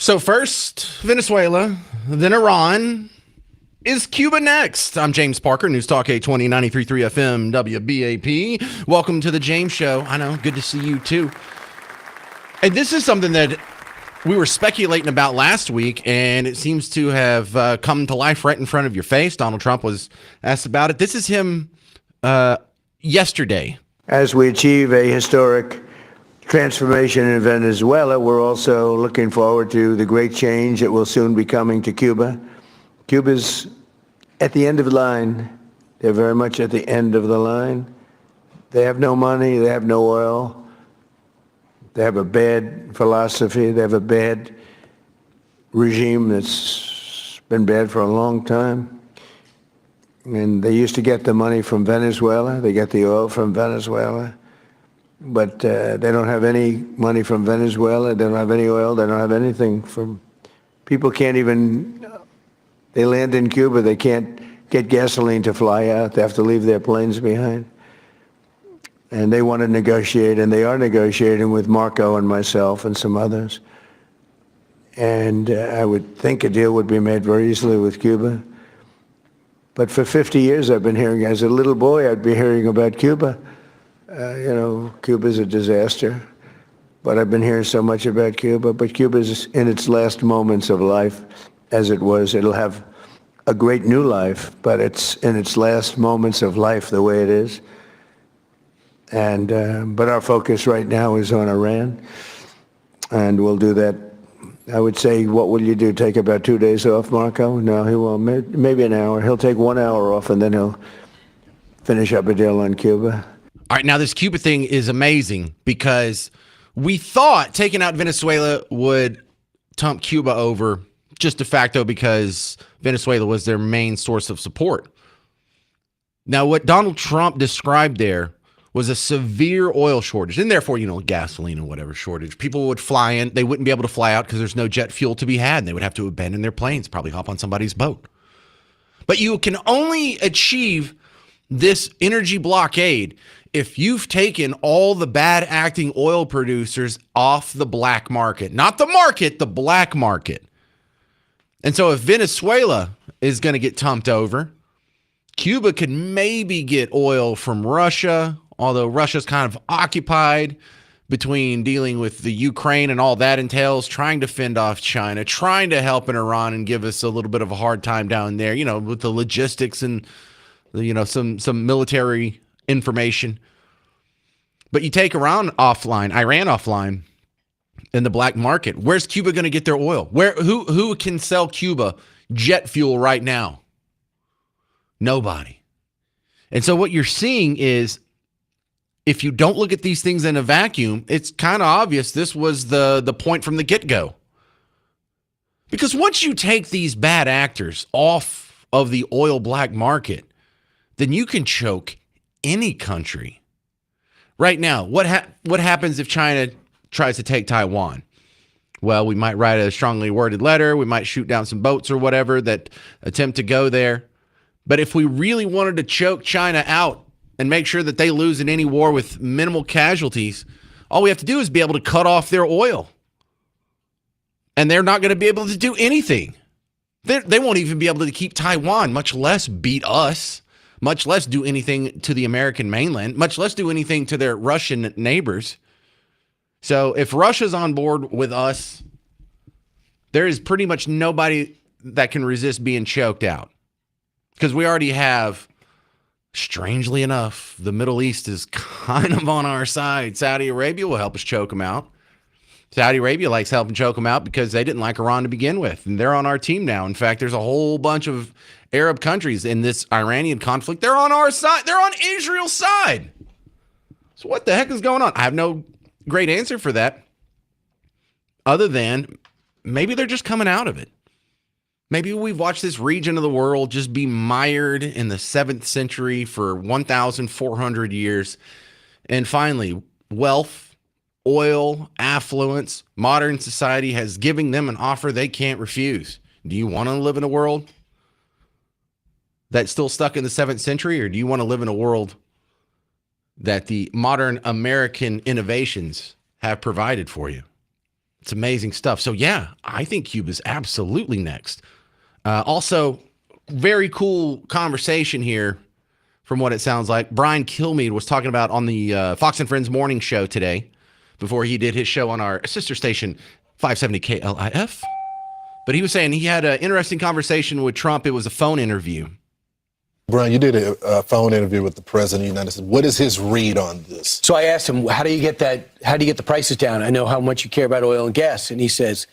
So first, Venezuela, then Iran. Is Cuba next? I'm James Parker, News Talk 820 93.3 FM WBAP. Welcome to the James Show. I know, good to see you too. And this is something that we were speculating about last week, and it seems to have come to life right in front of your face. Donald Trump was asked about it. This is him yesterday. As we achieve a historic transformation in Venezuela, we're also looking forward to the great change that will soon be coming to Cuba. Cuba's at the end of the line. They're very much at the end of the line. They have no money. They have no oil. They have a bad philosophy. They have a bad regime that's been bad for a long time. And they used to get the money from Venezuela. They get the oil from Venezuela. But they don't have any money from Venezuela. They don't have any oil. They don't have anything from... People can't even... They land in Cuba. They can't get gasoline to fly out. They have to leave their planes behind. And they want to negotiate, and they are negotiating with Marco and myself and some others. And I would think a deal would be made very easily with Cuba. But for 50 years I've been hearing, as a little boy, I'd be hearing about Cuba. Cuba's a disaster. But I've been hearing so much about Cuba. But Cuba's in its last moments of life, as it was. It'll have a great new life, but it's in its last moments of life the way it is. And but our focus right now is on Iran, and we'll do that. I would say, what will you do? Take about 2 days off, Marco? No, he won't. Maybe an hour. He'll take 1 hour off, and then he'll finish up a deal on Cuba. All right, now this Cuba thing is amazing because we thought taking out Venezuela would tump Cuba over just de facto because Venezuela was their main source of support. Now, what Donald Trump described there was a severe oil shortage, and therefore, gasoline and whatever shortage. People would fly in. They wouldn't be able to fly out because there's no jet fuel to be had, and they would have to abandon their planes, probably hop on somebody's boat. But you can only achieve this energy blockade if you've taken all the bad acting oil producers off the black market. Not the market, the black market. And so if Venezuela is going to get tumped over, Cuba could maybe get oil from Russia, although Russia's kind of occupied between dealing with the Ukraine and all that entails, trying to fend off China, trying to help in Iran and give us a little bit of a hard time down there, with the logistics and, some military information. But you take Iran offline, in the black market. Where's Cuba going to get their oil? Who can sell Cuba jet fuel right now? Nobody. And so what you're seeing is, if you don't look at these things in a vacuum, it's kind of obvious this was the point from the get-go. Because once you take these bad actors off of the oil black market, then you can choke any country. Right now, what happens if China tries to take Taiwan? Well, we might write a strongly worded letter. We might shoot down some boats or whatever that attempt to go there. But if we really wanted to choke China out and make sure that they lose in any war with minimal casualties, all we have to do is be able to cut off their oil. And they're not going to be able to do anything. They won't even be able to keep Taiwan, much less beat us, much less do anything to the American mainland, much less do anything to their Russian neighbors. So if Russia's on board with us, there is pretty much nobody that can resist being choked out. Because we already have, strangely enough, the Middle East is kind of on our side. Saudi Arabia will help us choke them out. Saudi Arabia likes helping choke them out because they didn't like Iran to begin with. And they're on our team now. In fact, there's a whole bunch of Arab countries in this Iranian conflict. They're on our side. They're on Israel's side. So what the heck is going on? I have no great answer for that, other than maybe they're just coming out of it. Maybe we've watched this region of the world just be mired in the 7th century for 1,400 years. And finally, wealth, oil, affluence, modern society has given them an offer they can't refuse. Do you want to live in a world that's still stuck in the 7th century, or do you want to live in a world that the modern American innovations have provided for you? It's amazing stuff. So yeah, I think Cuba's absolutely next. Also, very cool conversation here from what it sounds like. Brian Kilmeade was talking about on the Fox and Friends morning show today before he did his show on our sister station, 570 KLIF. But he was saying he had an interesting conversation with Trump. It was a phone interview. Brian, you did a phone interview with the president of the United States. What is his read on this? So I asked him, how do you get the prices down? I know how much you care about oil and gas. And he says,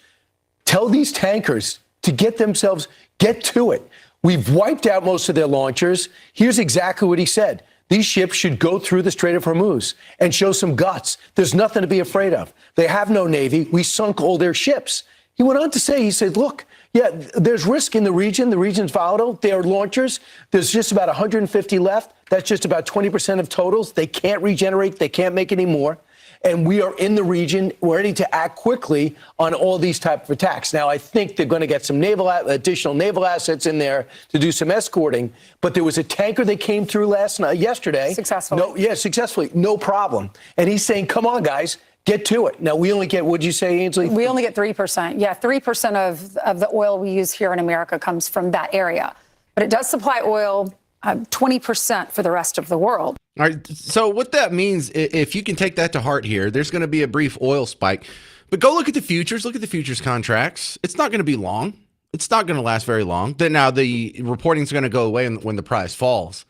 tell these tankers to get to it. We've wiped out most of their launchers. Here's exactly what he said. These ships should go through the Strait of Hormuz and show some guts. There's nothing to be afraid of. They have no navy. We sunk all their ships. He went on to say, he said, look, yeah, there's risk in the region. The region's volatile. There are launchers. There's just about 150 left. That's just about 20% of totals. They can't regenerate. They can't make any more. And we are in the region ready to act quickly on all these type of attacks. Now, I think they're going to get some additional naval assets in there to do some escorting. But there was a tanker that came through yesterday. Successfully. Successfully. No problem. And he's saying, come on, guys. Get to it. Now, we only get, what'd you say, Ainsley? We only get 3%. Yeah, 3% of the oil we use here in America comes from that area. But it does supply oil 20% for the rest of the world. All right. So what that means, if you can take that to heart here, there's going to be a brief oil spike. But go look at the futures. Look at the futures contracts. It's not going to be long. It's not going to last very long. Now, the reporting is going to go away when the price falls.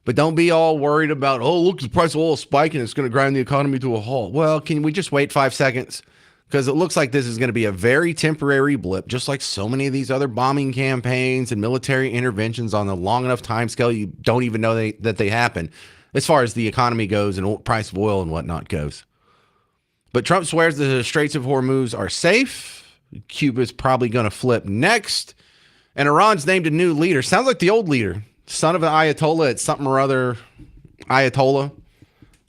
But don't be all worried about, oh, look, the price of oil is spiking. It's going to grind the economy to a halt. Well, can we just wait 5 seconds? Because it looks like this is going to be a very temporary blip, just like so many of these other bombing campaigns and military interventions on a long enough time scale you don't even know that they happen as far as the economy goes and price of oil and whatnot goes. But Trump swears the Straits of Hormuz are safe. Cuba's probably going to flip next. And Iran's named a new leader. Sounds like the old leader. Son of an Ayatollah. It's something or other. Ayatollah.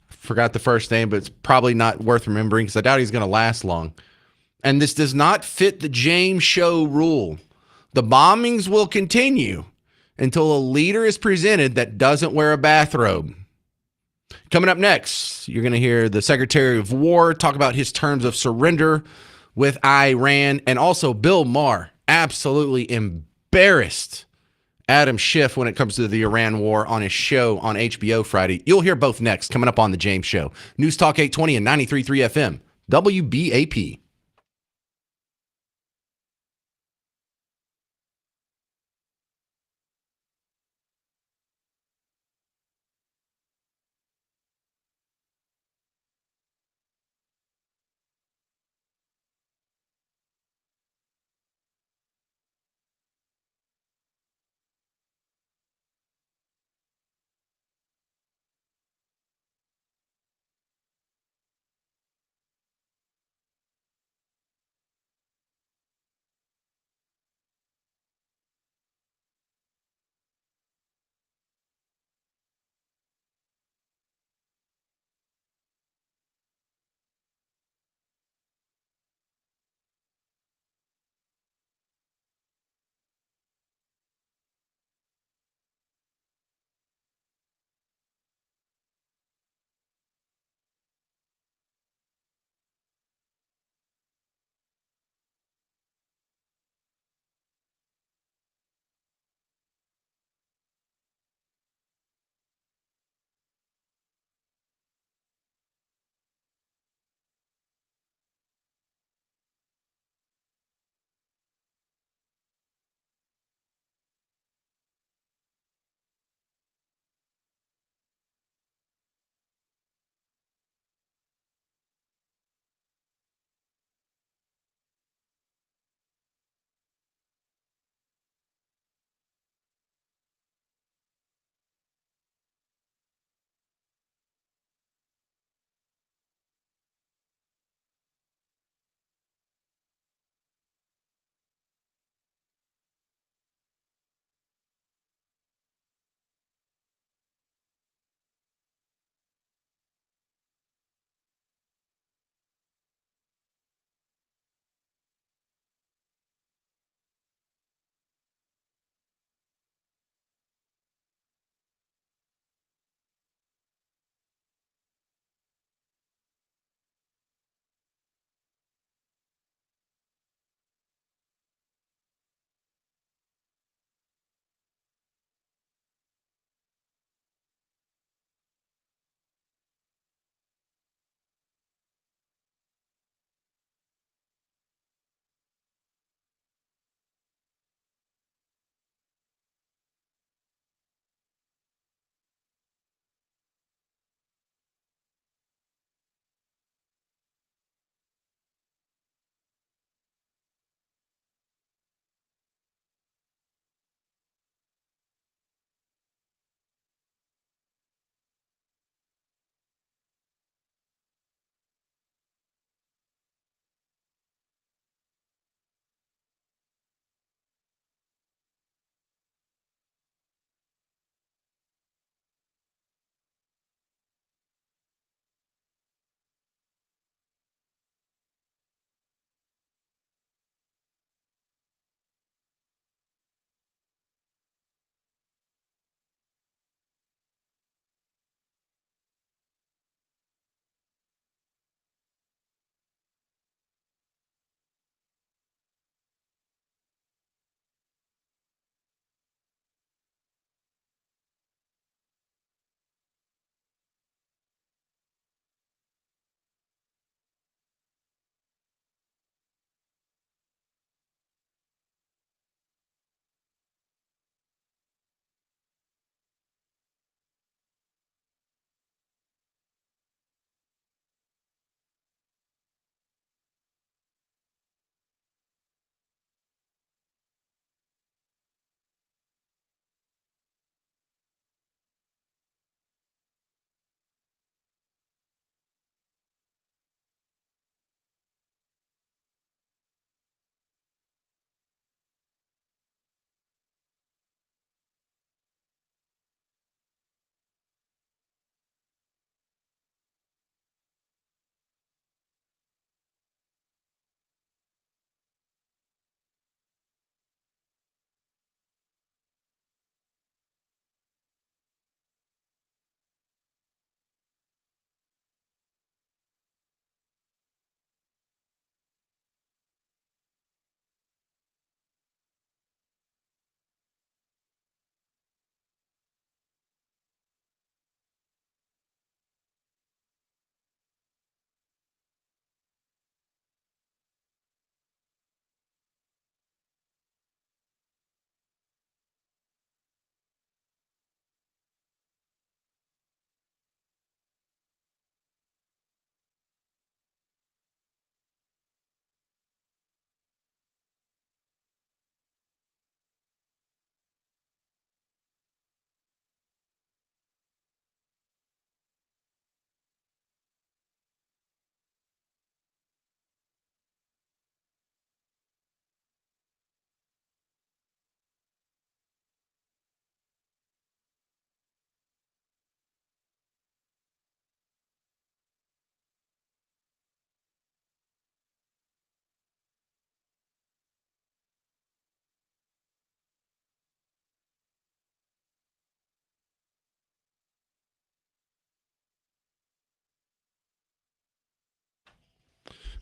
Forgot the first name, but it's probably not worth remembering because I doubt he's going to last long. And this does not fit the James Show rule. The bombings will continue until a leader is presented that doesn't wear a bathrobe. Coming up next, you're going to hear the Secretary of War talk about his terms of surrender with Iran, and also Bill Maher absolutely embarrassed Adam Schiff when it comes to the Iran war on his show on HBO Friday. You'll hear both next, coming up on The James Show. News Talk 820 and 93.3 FM, WBAP.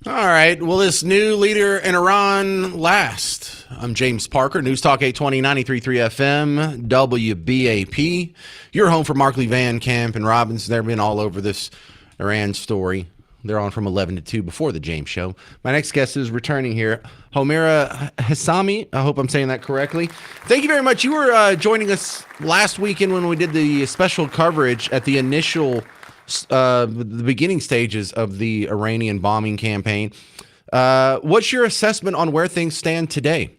All right. Will this new leader in Iran last? I'm James Parker, News Talk 820, 93.3 FM, WBAP. Your home for Markley, Van Camp, and Robbins. They've been all over this Iran story. They're on from 11 to 2 before the James Show. My next guest is returning here, Homera Hassami. I hope I'm saying that correctly. Thank you very much. You were joining us last weekend when we did the special coverage at the initial the beginning stages of the Iranian bombing campaign. What's your assessment on where things stand today?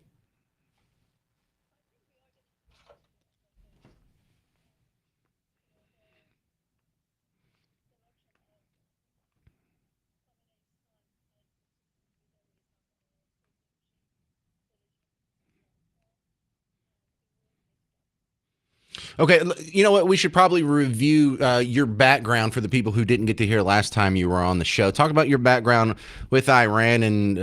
Okay, you know what? We should probably review your background for the people who didn't get to hear last time you were on the show. Talk about your background with Iran and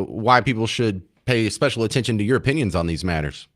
why people should pay special attention to your opinions on these matters.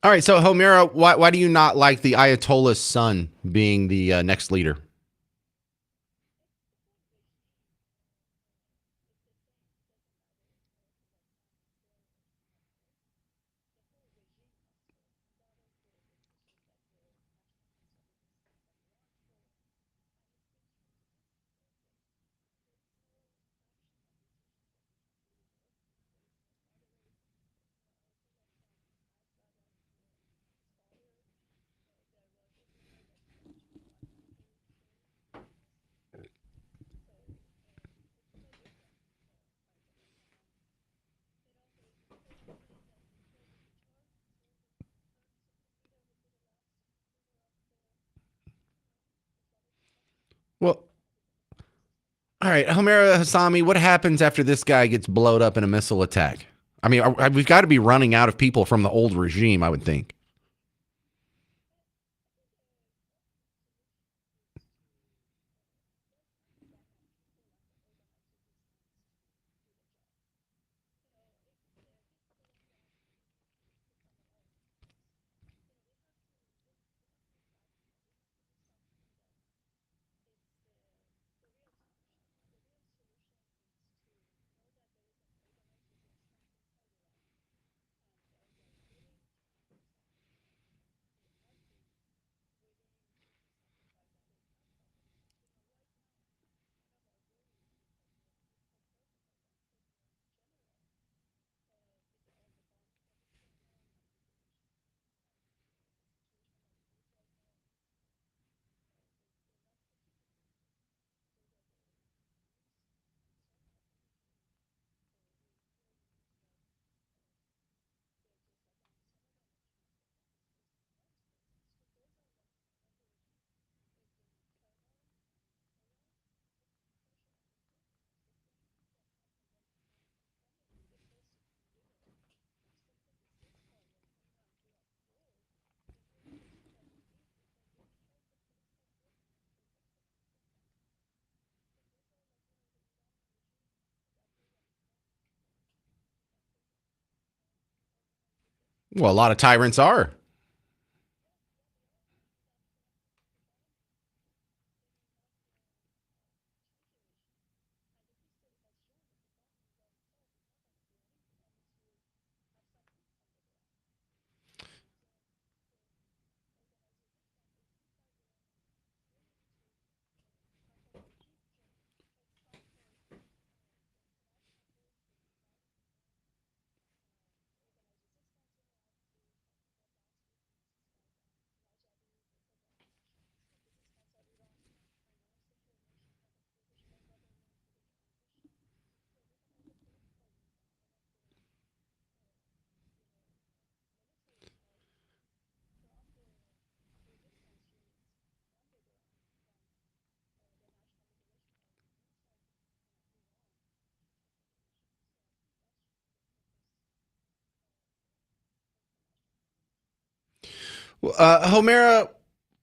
All right, so Homera, why do you not like the Ayatollah's son being the next leader? Well, all right, Homera Hassami, what happens after this guy gets blowed up in a missile attack? I mean, we've got to be running out of people from the old regime, I would think. Well, a lot of tyrants are. Homera,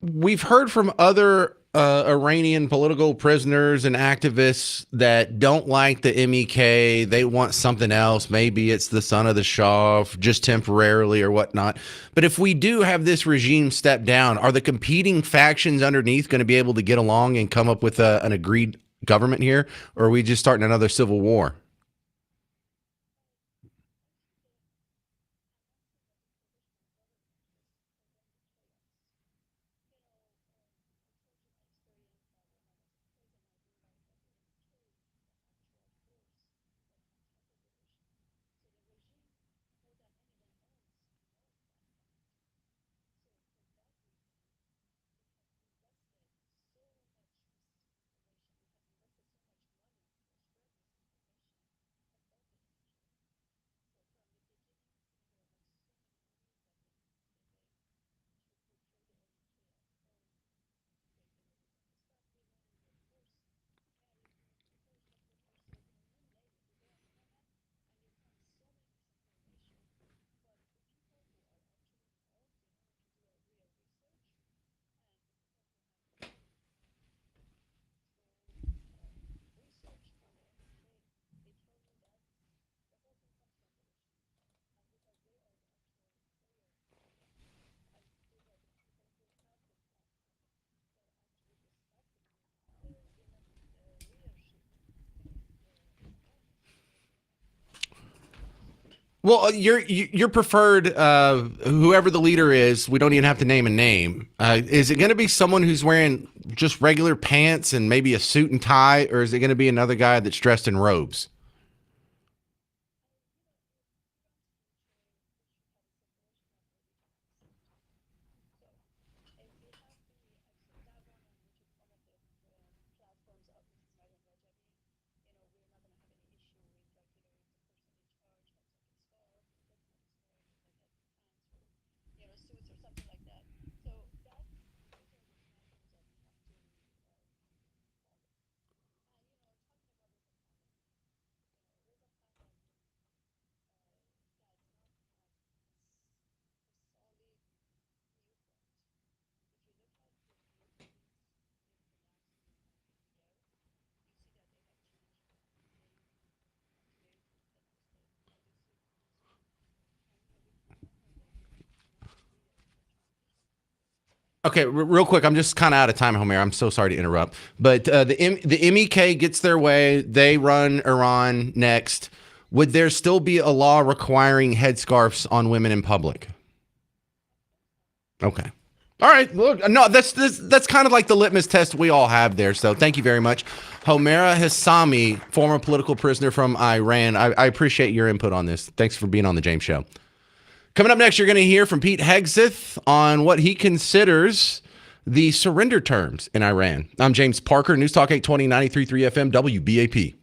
we've heard from other Iranian political prisoners and activists that don't like the MEK. They want something else. Maybe it's the son of the Shah, just temporarily or whatnot. But if we do have this regime step down, are the competing factions underneath going to be able to get along and come up with an agreed government here? Or are we just starting another civil war? Well, your preferred whoever the leader is. We don't even have to name a name. Is it going to be someone who's wearing just regular pants and maybe a suit and tie, or is it going to be another guy that's dressed in robes? Okay, real quick, I'm just kind of out of time, Homer. I'm so sorry to interrupt, but the MEK gets their way. They run Iran next. Would there still be a law requiring headscarves on women in public? Okay. All right. Look, no, that's kind of like the litmus test we all have there. So thank you very much, Homera Hassami, former political prisoner from Iran. I appreciate your input on this. Thanks for being on the James Show. Coming up next, you're going to hear from Pete Hegseth on what he considers the surrender terms in Iran. I'm James Parker, News Talk 820, 93.3 FM, WBAP.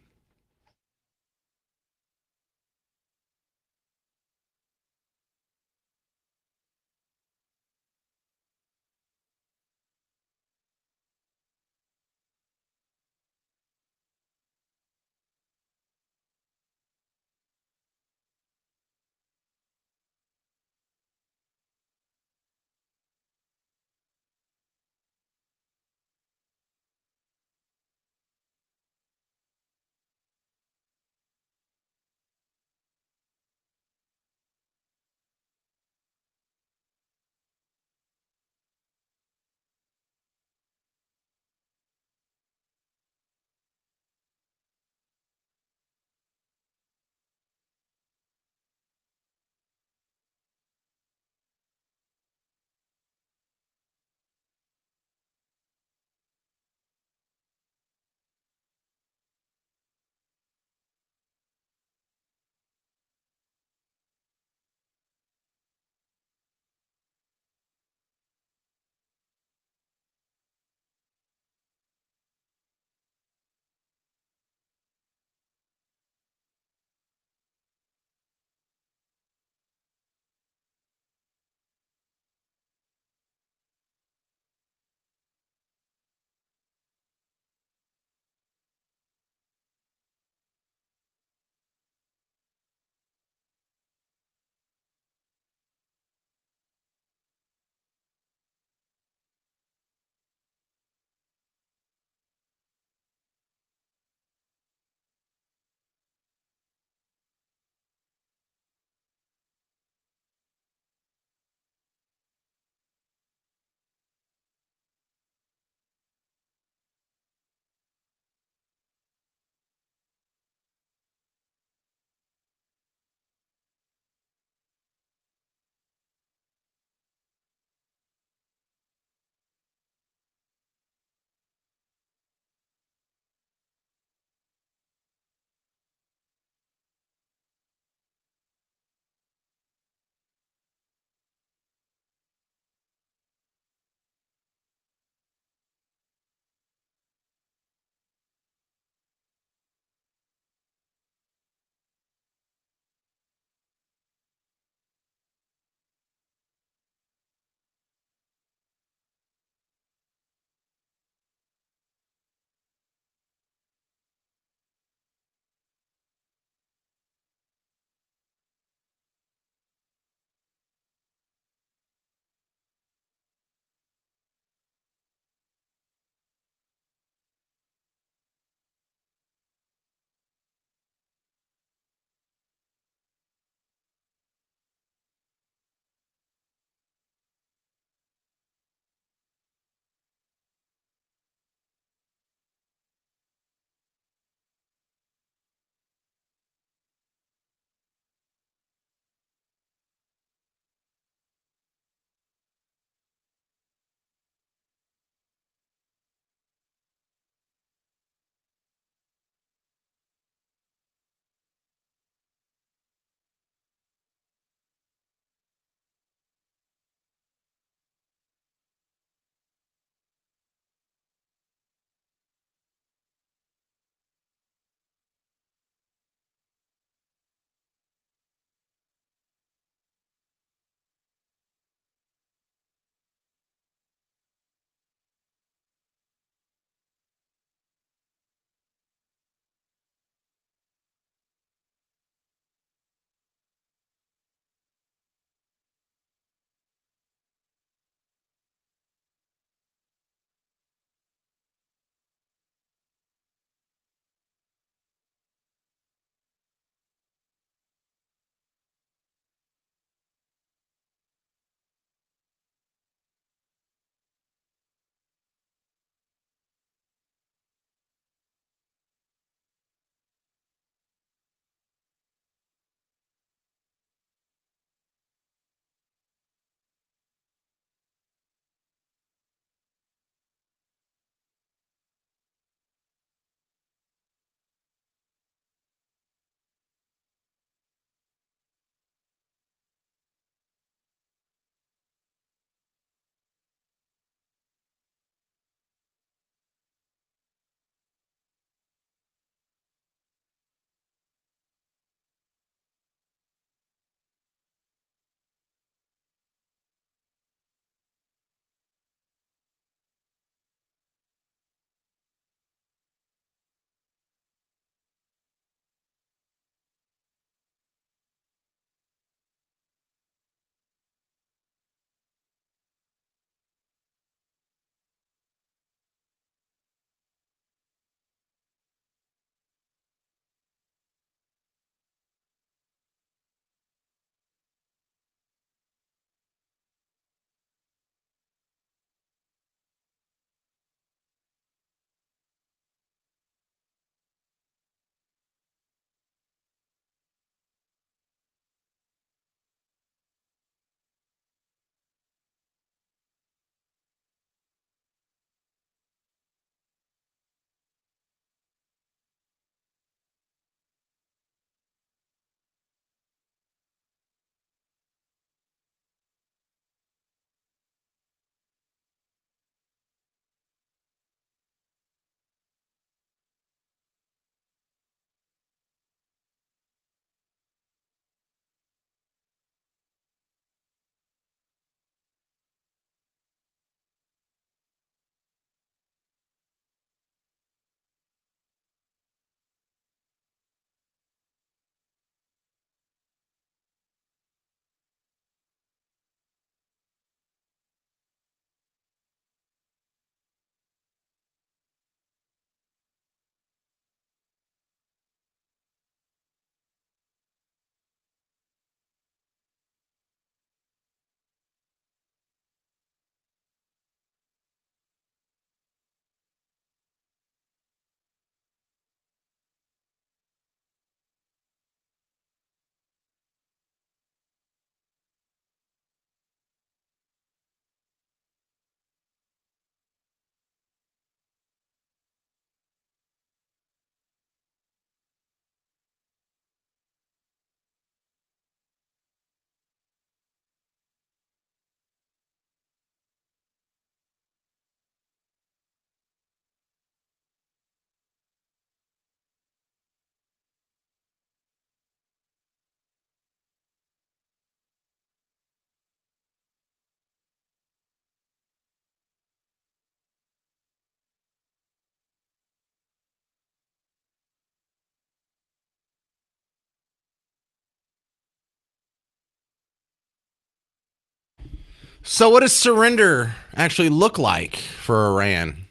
So what does surrender actually look like for Iran?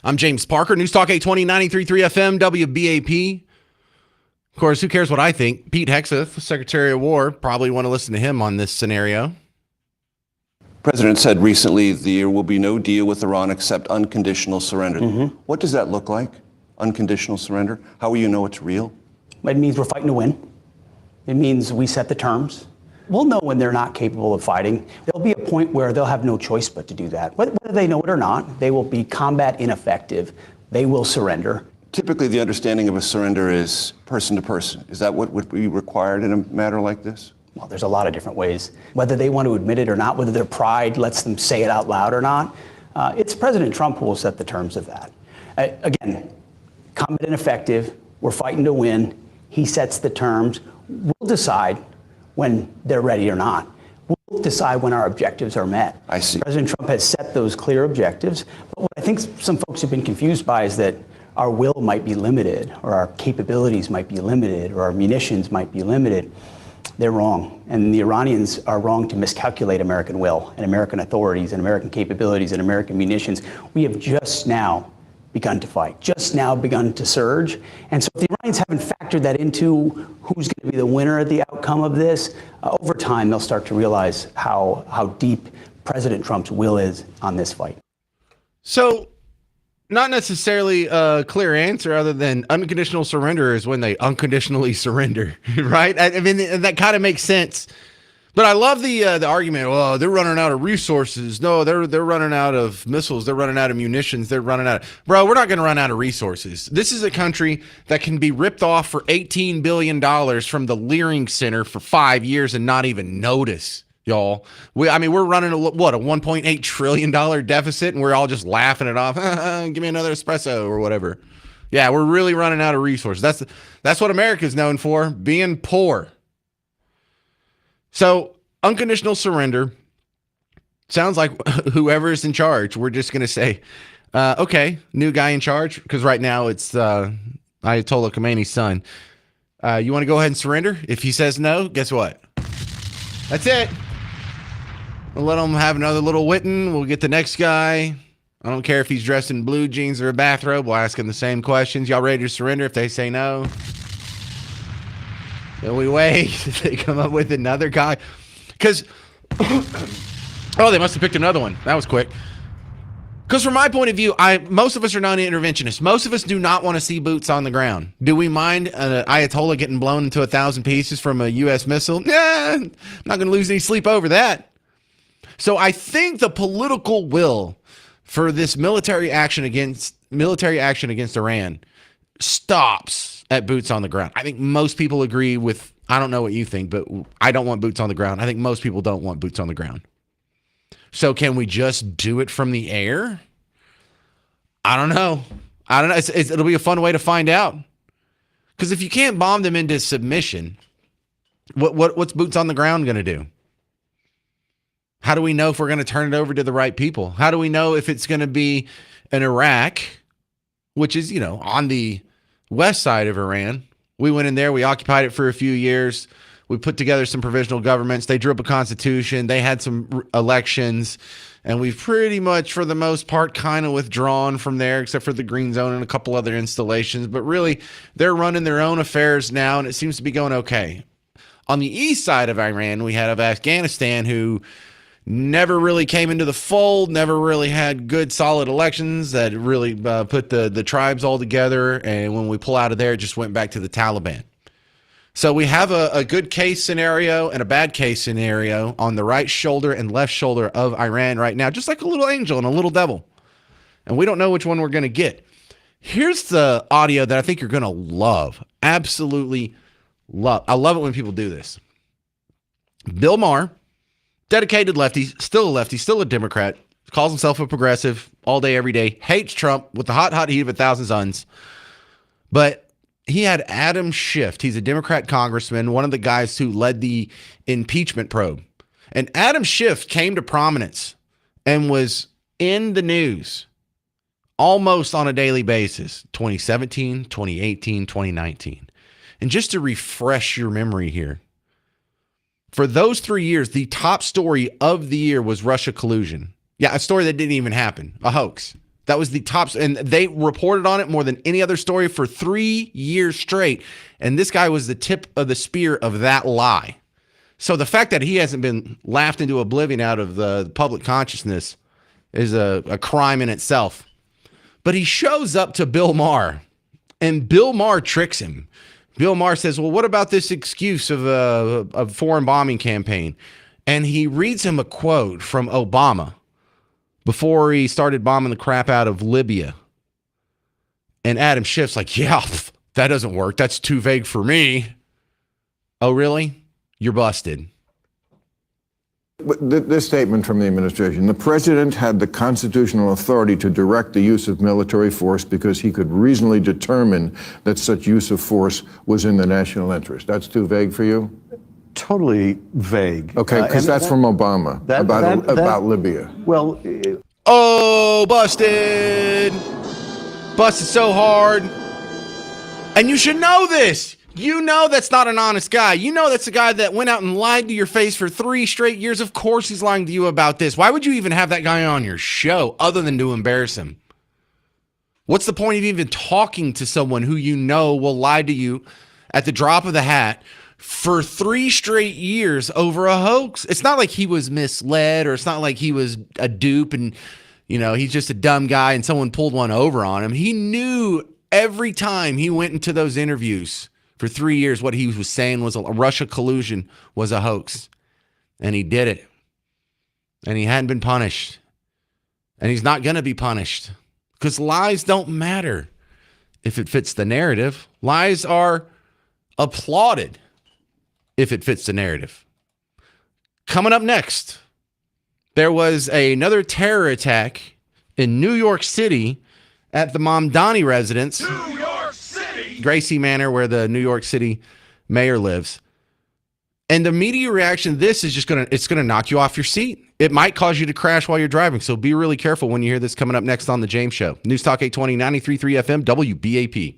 I'm James Parker, News Talk 820, 93.3 FM, WBAP. Of course, who cares what I think? Pete Hegseth, Secretary of War, probably want to listen to him on this scenario. The President said recently there will be no deal with Iran except unconditional surrender. What does that look like, unconditional surrender? How will you know it's real? It means we're fighting to win. It means we set the terms. We'll know when they're not capable of fighting. There'll be a point where they'll have no choice but to do that. Whether they know it or not, they will be combat ineffective. They will surrender. Typically, the understanding of a surrender is person to person. Is that what would be required in a matter like this? Well, there's a lot of different ways. Whether they want to admit it or not, whether their pride lets them say it out loud or not, it's President Trump who will set the terms of that. Again, combat ineffective. We're fighting to win. He sets the terms. We'll decide when they're ready or not. We'll decide when our objectives are met. I see. President Trump has set those clear objectives. But what I think some folks have been confused by is that our will might be limited, or our capabilities might be limited, or our munitions might be limited. They're wrong. And the Iranians are wrong to miscalculate American will and American authorities and American capabilities and American munitions. We have just now begun to fight, just now begun to surge. And so if the Iranians haven't factored that into who's going to be the winner at the outcome of this, over time they'll start to realize how deep President Trump's will is on this fight. So, not necessarily a clear answer other than unconditional surrender is when they unconditionally surrender, right? I mean, that kind of makes sense. But I love the argument, oh, they're running out of resources. No, they're running out of missiles. They're running out of munitions. They're running out of... Bro, we're not going to run out of resources. This is a country that can be ripped off for $18 billion from the Leering Center for 5 years and not even notice, y'all. We're running a $1.8 trillion deficit, and we're all just laughing it off. Give me another espresso or whatever. Yeah, we're really running out of resources. That's what America's known for, being poor. So, unconditional surrender sounds like whoever's in charge, we're just going to say, okay, new guy in charge, because right now it's Ayatollah Khomeini's son. You want to go ahead and surrender? If he says no, guess what? That's it. We'll let him have another little whipping. We'll get the next guy. I don't care if he's dressed in blue jeans or a bathrobe. We'll ask him the same questions. Y'all ready to surrender? If they say no, then we wait. They come up with another guy. Because, oh, they must have picked another one. That was quick. Because from my point of view, most of us are non-interventionists. Most of us do not want to see boots on the ground. Do we mind an Ayatollah getting blown into 1,000 pieces from a U.S. missile? Nah, I'm not going to lose any sleep over that. So I think the political will for this military action against Iran stops at boots on the ground. I think most people agree with, I don't know what you think, but I don't want boots on the ground. I think most people don't want boots on the ground. So can we just do it from the air? I don't know. It'll be a fun way to find out. Because if you can't bomb them into submission, what's boots on the ground going to do? How do we know if we're going to turn it over to the right people? How do we know if it's going to be in Iraq, which is, on the west side of Iran? We went in there. We occupied it for a few years. We put together some provisional governments. They drew up a constitution. They had some elections. And we've pretty much, for the most part, kind of withdrawn from there, except for the Green Zone and a couple other installations. But really, they're running their own affairs now, and it seems to be going okay. On the east side of Iran, we had Afghanistan, who never really came into the fold, never really had good, solid elections that really put the tribes all together. And when we pull out of there, it just went back to the Taliban. So we have a good case scenario and a bad case scenario on the right shoulder and left shoulder of Iran right now, just like a little angel and a little devil. And we don't know which one we're going to get. Here's the audio that I think you're going to love. Absolutely love. I love it when people do this. Bill Maher, dedicated lefty, still a Democrat, calls himself a progressive all day, every day, hates Trump with the hot heat of 1,000 suns. But he had Adam Schiff. He's a Democrat congressman, one of the guys who led the impeachment probe. And Adam Schiff came to prominence and was in the news almost on a daily basis, 2017, 2018, 2019. And just to refresh your memory here, For those 3 years, the top story of the year was Russia collusion. Yeah, a story that didn't even happen, a hoax. That was the top, and they reported on it more than any other story for 3 years straight. And this guy was the tip of the spear of that lie. So the fact that he hasn't been laughed into oblivion out of the public consciousness is a crime in itself. But he shows up to Bill Maher, and Bill Maher tricks him. Bill Maher says, well, what about this excuse of a foreign bombing campaign? And he reads him a quote from Obama before he started bombing the crap out of Libya. And Adam Schiff's like, yeah, that doesn't work. That's too vague for me. Oh, really? You're busted. This statement from the administration: the president had the constitutional authority to direct the use of military force because he could reasonably determine that such use of force was in the national interest. That's too vague for you? Totally vague. Okay, because that's from Obama about Libya. Well, Oh, busted. Busted so hard. And you should know this. You know that's not an honest guy. You know that's a guy that went out and lied to your face for 3 straight years. Of course he's lying to you about this. Why would you even have that guy on your show other than to embarrass him? What's the point of even talking to someone who you know will lie to you at the drop of the hat for 3 straight years over a hoax? It's not like he was misled, or it's not like he was a dupe and, you know, he's just a dumb guy and someone pulled one over on him. He knew every time he went into those interviews for 3 years what he was saying was a Russia collusion was a hoax. And he did it. And he hadn't been punished. And he's not going to be punished. Because lies don't matter if it fits the narrative. Lies are applauded if it fits the narrative. Coming up next, there was another terror attack in New York City at the Mamdani residence. New York City! Gracie Manor, where the New York City mayor lives. And the media reaction to this is just it's gonna knock you off your seat. It might cause you to crash while you're driving. So be really careful when you hear this coming up next on The James Show. News Talk 820, 93.3 FM, WBAP.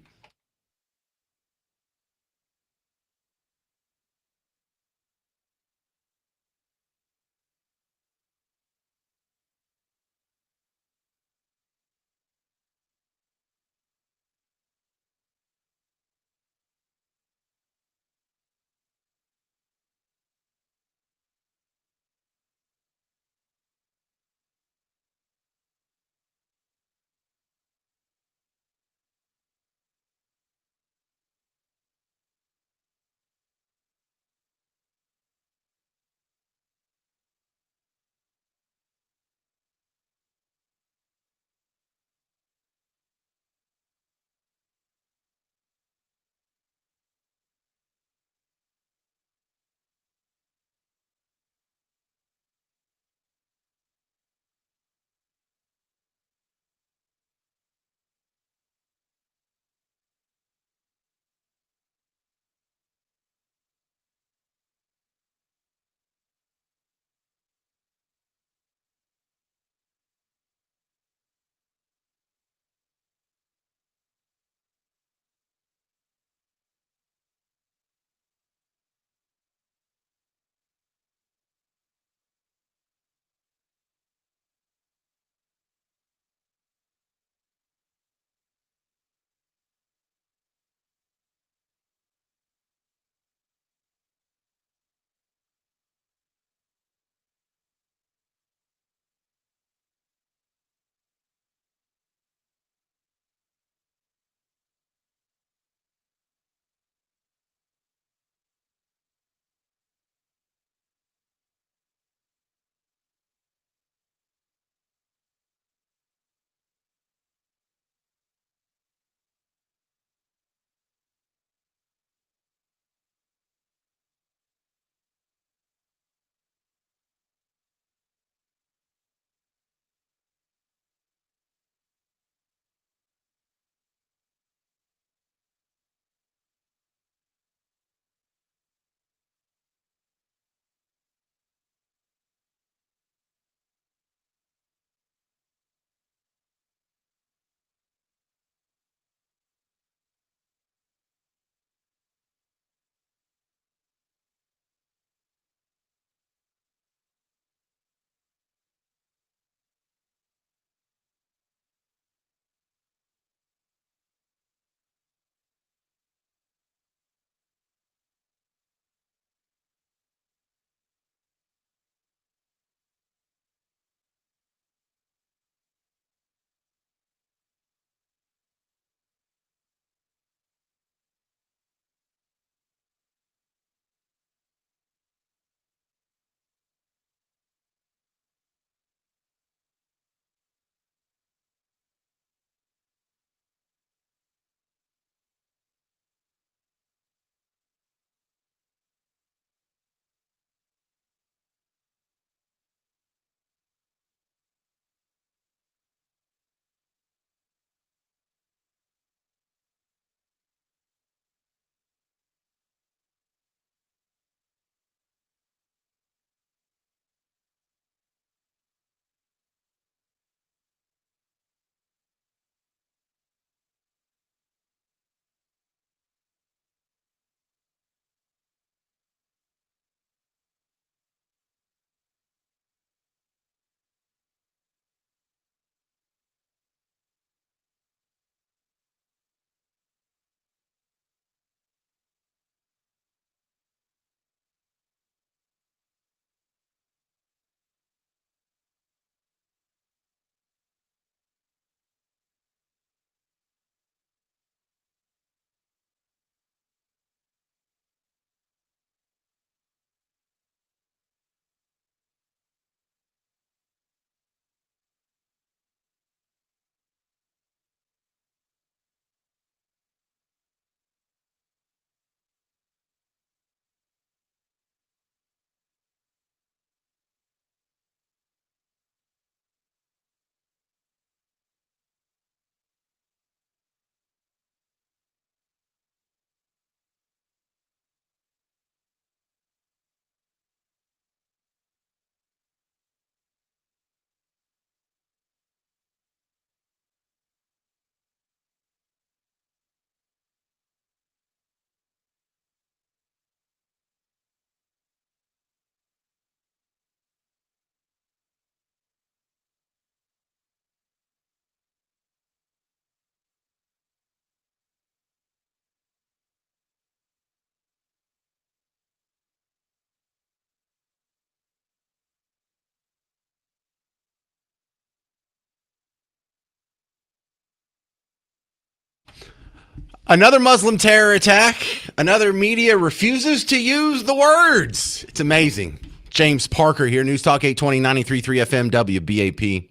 Another Muslim terror attack. Another media refuses to use the words. It's amazing. James Parker here, News Talk 820, 93.3 FM, WBAP.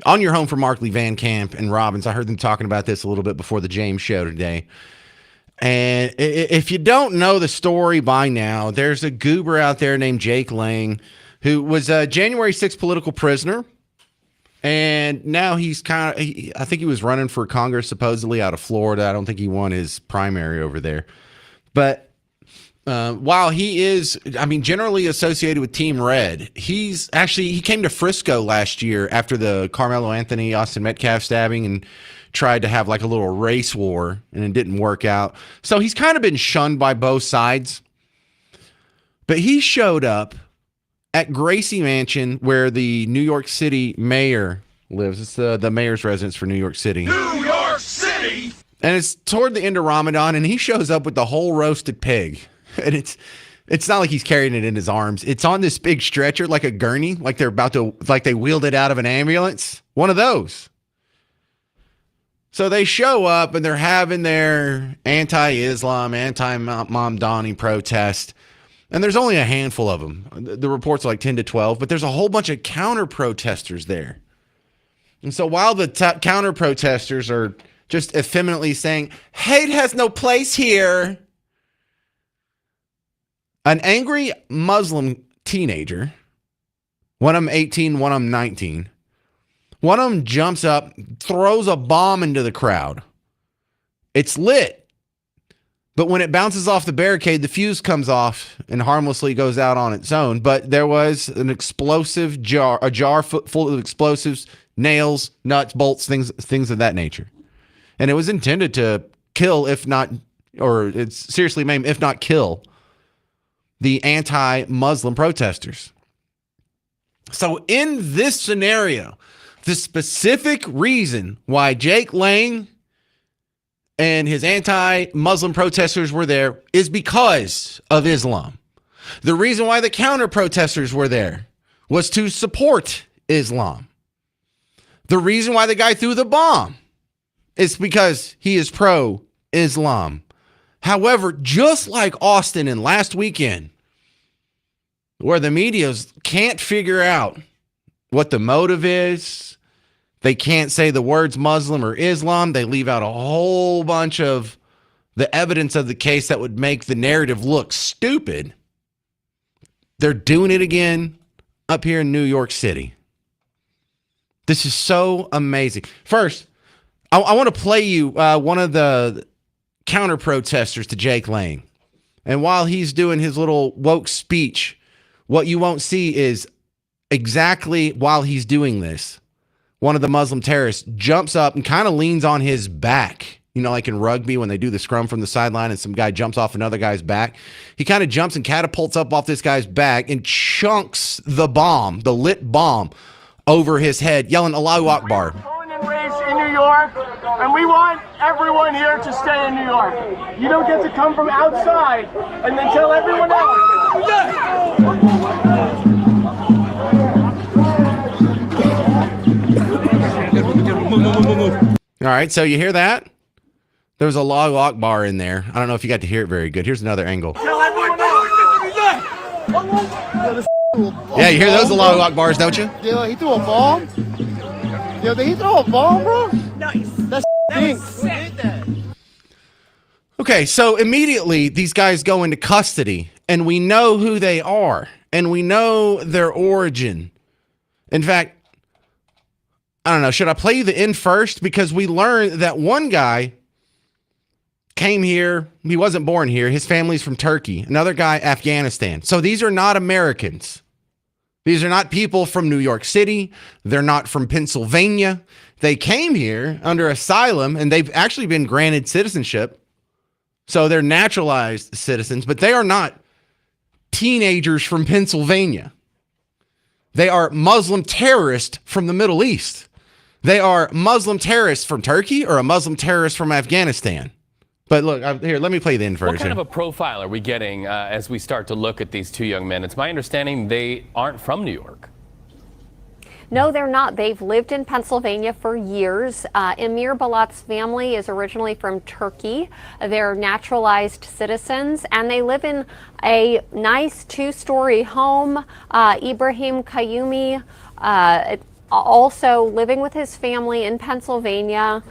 On your home for Markley, Van Camp, and Robbins. I heard them talking about this a little bit before the James show today. And if you don't know the story by now, there's a goober out there named Jake Lang who was a January 6th political prisoner. And now he's I think he was running for Congress supposedly out of Florida. I don't think he won his primary over there. But while he is, generally associated with Team Red, he came to Frisco last year after the Carmelo Anthony, Austin Metcalf stabbing and tried to have like a little race war, and it didn't work out. So he's kind of been shunned by both sides. But he showed up at Gracie Mansion, where the New York City mayor lives. It's the mayor's residence for New York City. New York City! And it's toward the end of Ramadan, and he shows up with the whole roasted pig. And it's not like he's carrying it in his arms. It's on this big stretcher, like a gurney, like they wheeled it out of an ambulance. One of those. So they show up, and they're having their anti-Islam, anti-Mamdani protest. And there's only a handful of them. The reports are like 10 to 12, but there's a whole bunch of counter-protesters there. And so while the counter-protesters are just effeminately saying, hate has no place here, an angry Muslim teenager, one of them 18, one of them 19, one of them jumps up, throws a bomb into the crowd. It's lit. But when it bounces off the barricade, the fuse comes off and harmlessly goes out on its own. But there was an explosive jar, a jar full of explosives, nails, nuts, bolts, things of that nature. And it was intended to kill, it's seriously maim, if not kill, the anti-Muslim protesters. So in this scenario, the specific reason why Jake Lang and his anti-Muslim protesters were there is because of Islam. The reason why the counter-protesters were there was to support Islam. The reason why the guy threw the bomb is because he is pro-Islam. However, just like Austin and last weekend, where the media can't figure out what the motive is, they can't say the words Muslim or Islam. They leave out a whole bunch of the evidence of the case that would make the narrative look stupid. They're doing it again up here in New York City. This is so amazing. First, I want to play you one of the counter-protesters to Jake Lang. And while he's doing his little woke speech, what you won't see is exactly while he's doing this, one of the Muslim terrorists jumps up and kind of leans on his back. You know, like in rugby when they do the scrum from the sideline and some guy jumps off another guy's back. He kind of jumps and catapults up off this guy's back and chunks the bomb, the lit bomb, over his head, yelling Allahu Akbar. Born and raised in New York, and we want everyone here to stay in New York. You don't get to come from outside and then tell everyone else. All right, so you hear that? There was a Allahu Akbar in there. I don't know if you got to hear it very good. Here's another angle. Yeah, you hear those Allahu Akbars, don't you? Yo, he threw a bomb? Yo, did he throw a bomb, bro? Nice. That stinks. Okay, so immediately these guys go into custody, and we know who they are, and we know their origin. In fact, I don't know, should I play you the end first? Because we learned that one guy came here. He wasn't born here. His family's from Turkey. Another guy, Afghanistan. So these are not Americans. These are not people from New York City. They're not from Pennsylvania. They came here under asylum, and they've actually been granted citizenship. So they're naturalized citizens, but they are not teenagers from Pennsylvania. They are Muslim terrorists from the Middle East. They are Muslim terrorists from Turkey or a Muslim terrorist from Afghanistan. But look, here, let me play the end version. What kind of a profile are we getting as we start to look at these two young men? It's my understanding they aren't from New York. No, they're not. They've lived in Pennsylvania for years. Emir Balat's family is originally from Turkey. They're naturalized citizens, and they live in a nice two-story home. Ibrahim Kayumi, also living with his family in Pennsylvania.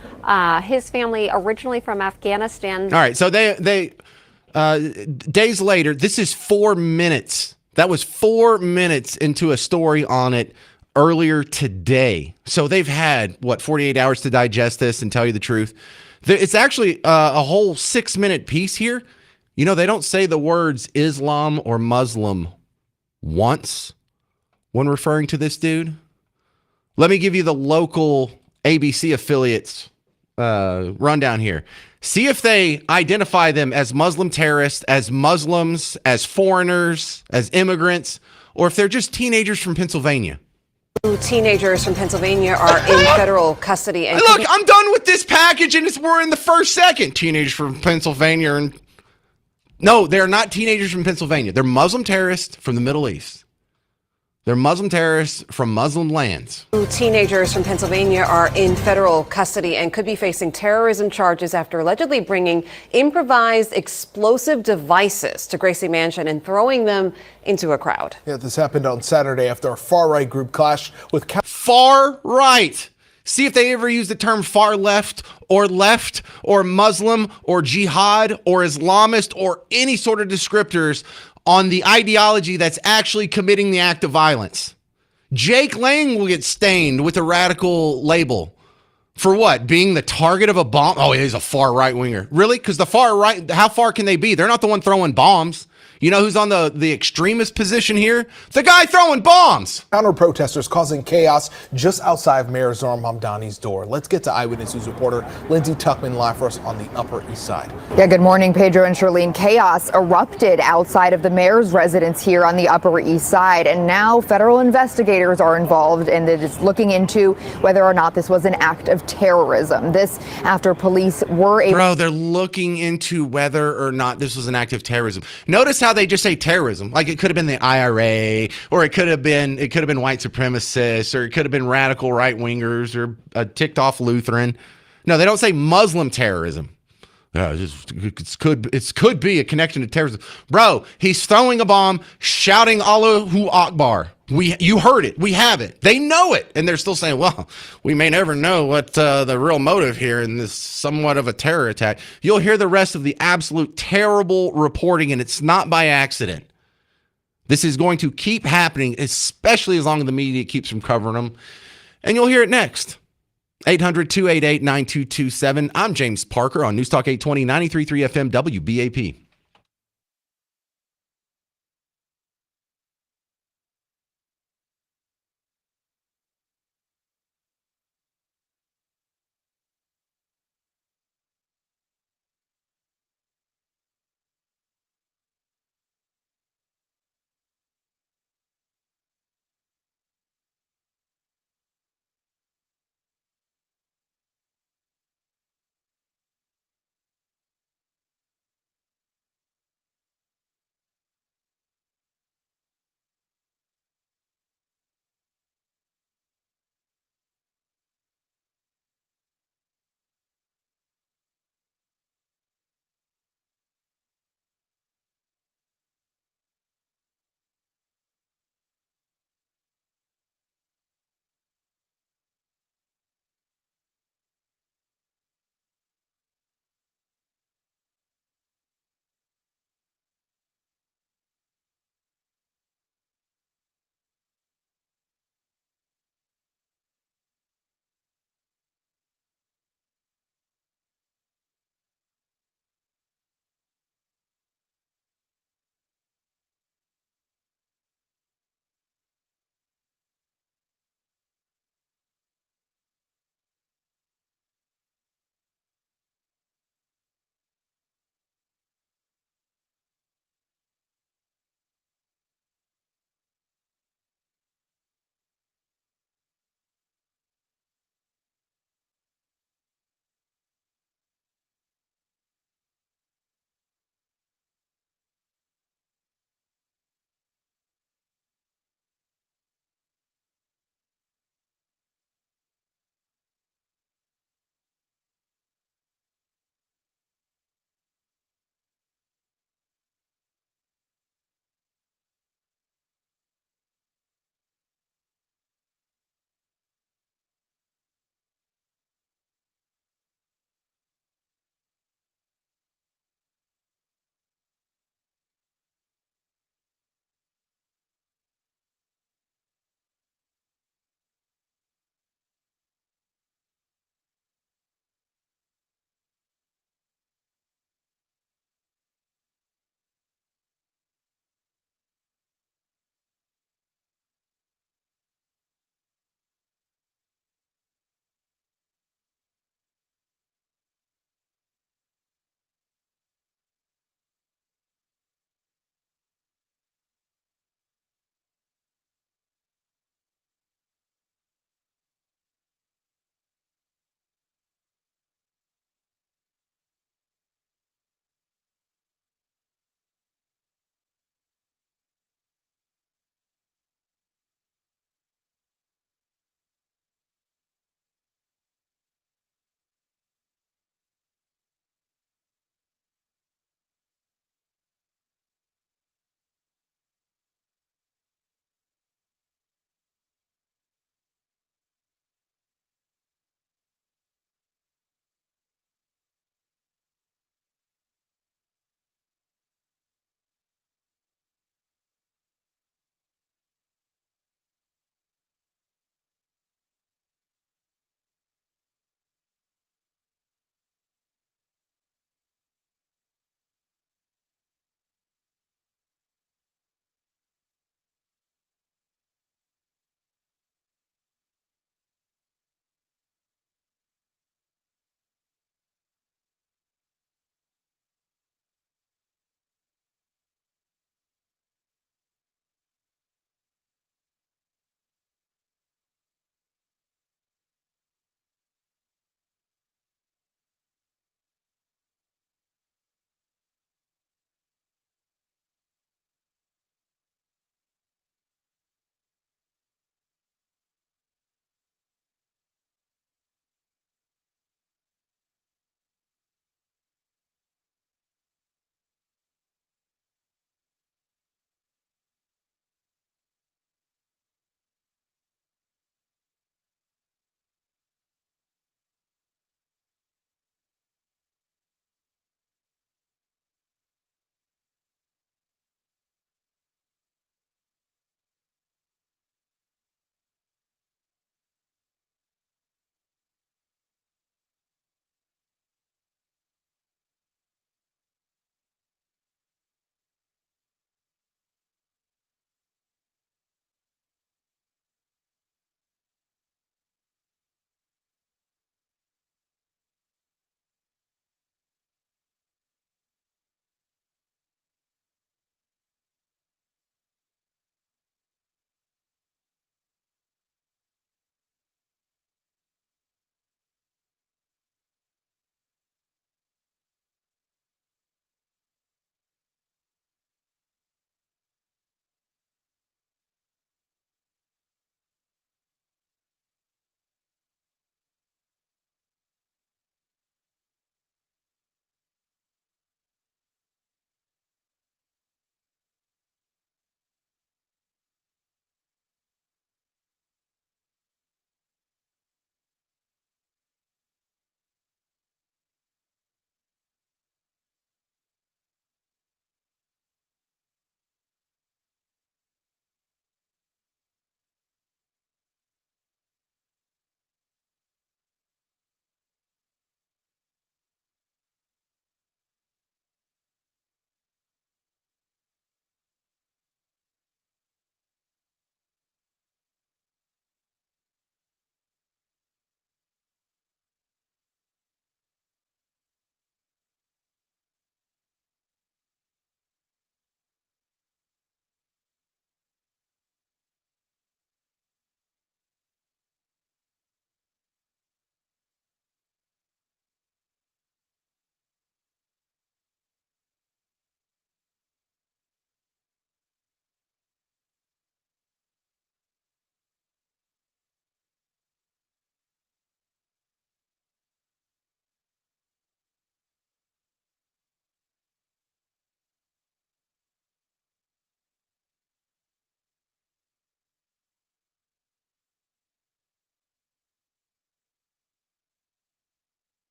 His family originally from Afghanistan. All right, so they days later, this is 4 minutes. That was 4 minutes into a story on it earlier today. So they've had, 48 hours to digest this and tell you the truth. It's actually a whole 6-minute piece here. You know, they don't say the words Islam or Muslim once when referring to this dude. Let me give you the local ABC affiliates rundown here. See if they identify them as Muslim terrorists, as Muslims, as foreigners, as immigrants, or if they're just teenagers from Pennsylvania. Teenagers from Pennsylvania are in federal custody. And look, I'm done with this package, and we're in the first second. Teenagers from Pennsylvania. And no, they're not teenagers from Pennsylvania. They're Muslim terrorists from the Middle East. They're Muslim terrorists from Muslim lands. Teenagers from Pennsylvania are in federal custody and could be facing terrorism charges after allegedly bringing improvised explosive devices to Gracie Mansion and throwing them into a crowd. Yeah, this happened on Saturday after a far-right group clashed with... Far right. See if they ever use the term far left or Muslim or jihad or Islamist or any sort of descriptors on the ideology that's actually committing the act of violence. Jake Lang will get stained with a radical label. For what? Being the target of a bomb? Oh, he's a far right winger. Really? Because the far right, how far can they be? They're not the one throwing bombs. You know who's on the extremist position here? The guy throwing bombs. Counter-protesters causing chaos just outside of Mayor Zohran Mamdani's door. Let's get to Eyewitness News reporter Lindsay Tuckman live for us on the Upper East Side. Yeah, good morning, Pedro and Charlene. Chaos erupted outside of the mayor's residence here on the Upper East Side, and now federal investigators are involved and it is looking into whether or not this was an act of terrorism. This after police were able... Bro, they're looking into whether or not this was an act of terrorism. Notice how they just say terrorism, like it could have been the IRA, or it could have been white supremacists, or it could have been radical right wingers, or a ticked off Lutheran. No, they don't say Muslim terrorism. It could be a connection to terrorism. Bro, he's throwing a bomb, shouting Allahu Akbar. You heard it. We have it. They know it. And they're still saying, well, we may never know what the real motive here in this somewhat of a terror attack. You'll hear the rest of the absolute terrible reporting, and it's not by accident. This is going to keep happening, especially as long as the media keeps from covering them. And you'll hear it next. 800-288-9227. I'm James Parker on News Talk 820, 93.3 FM, WBAP.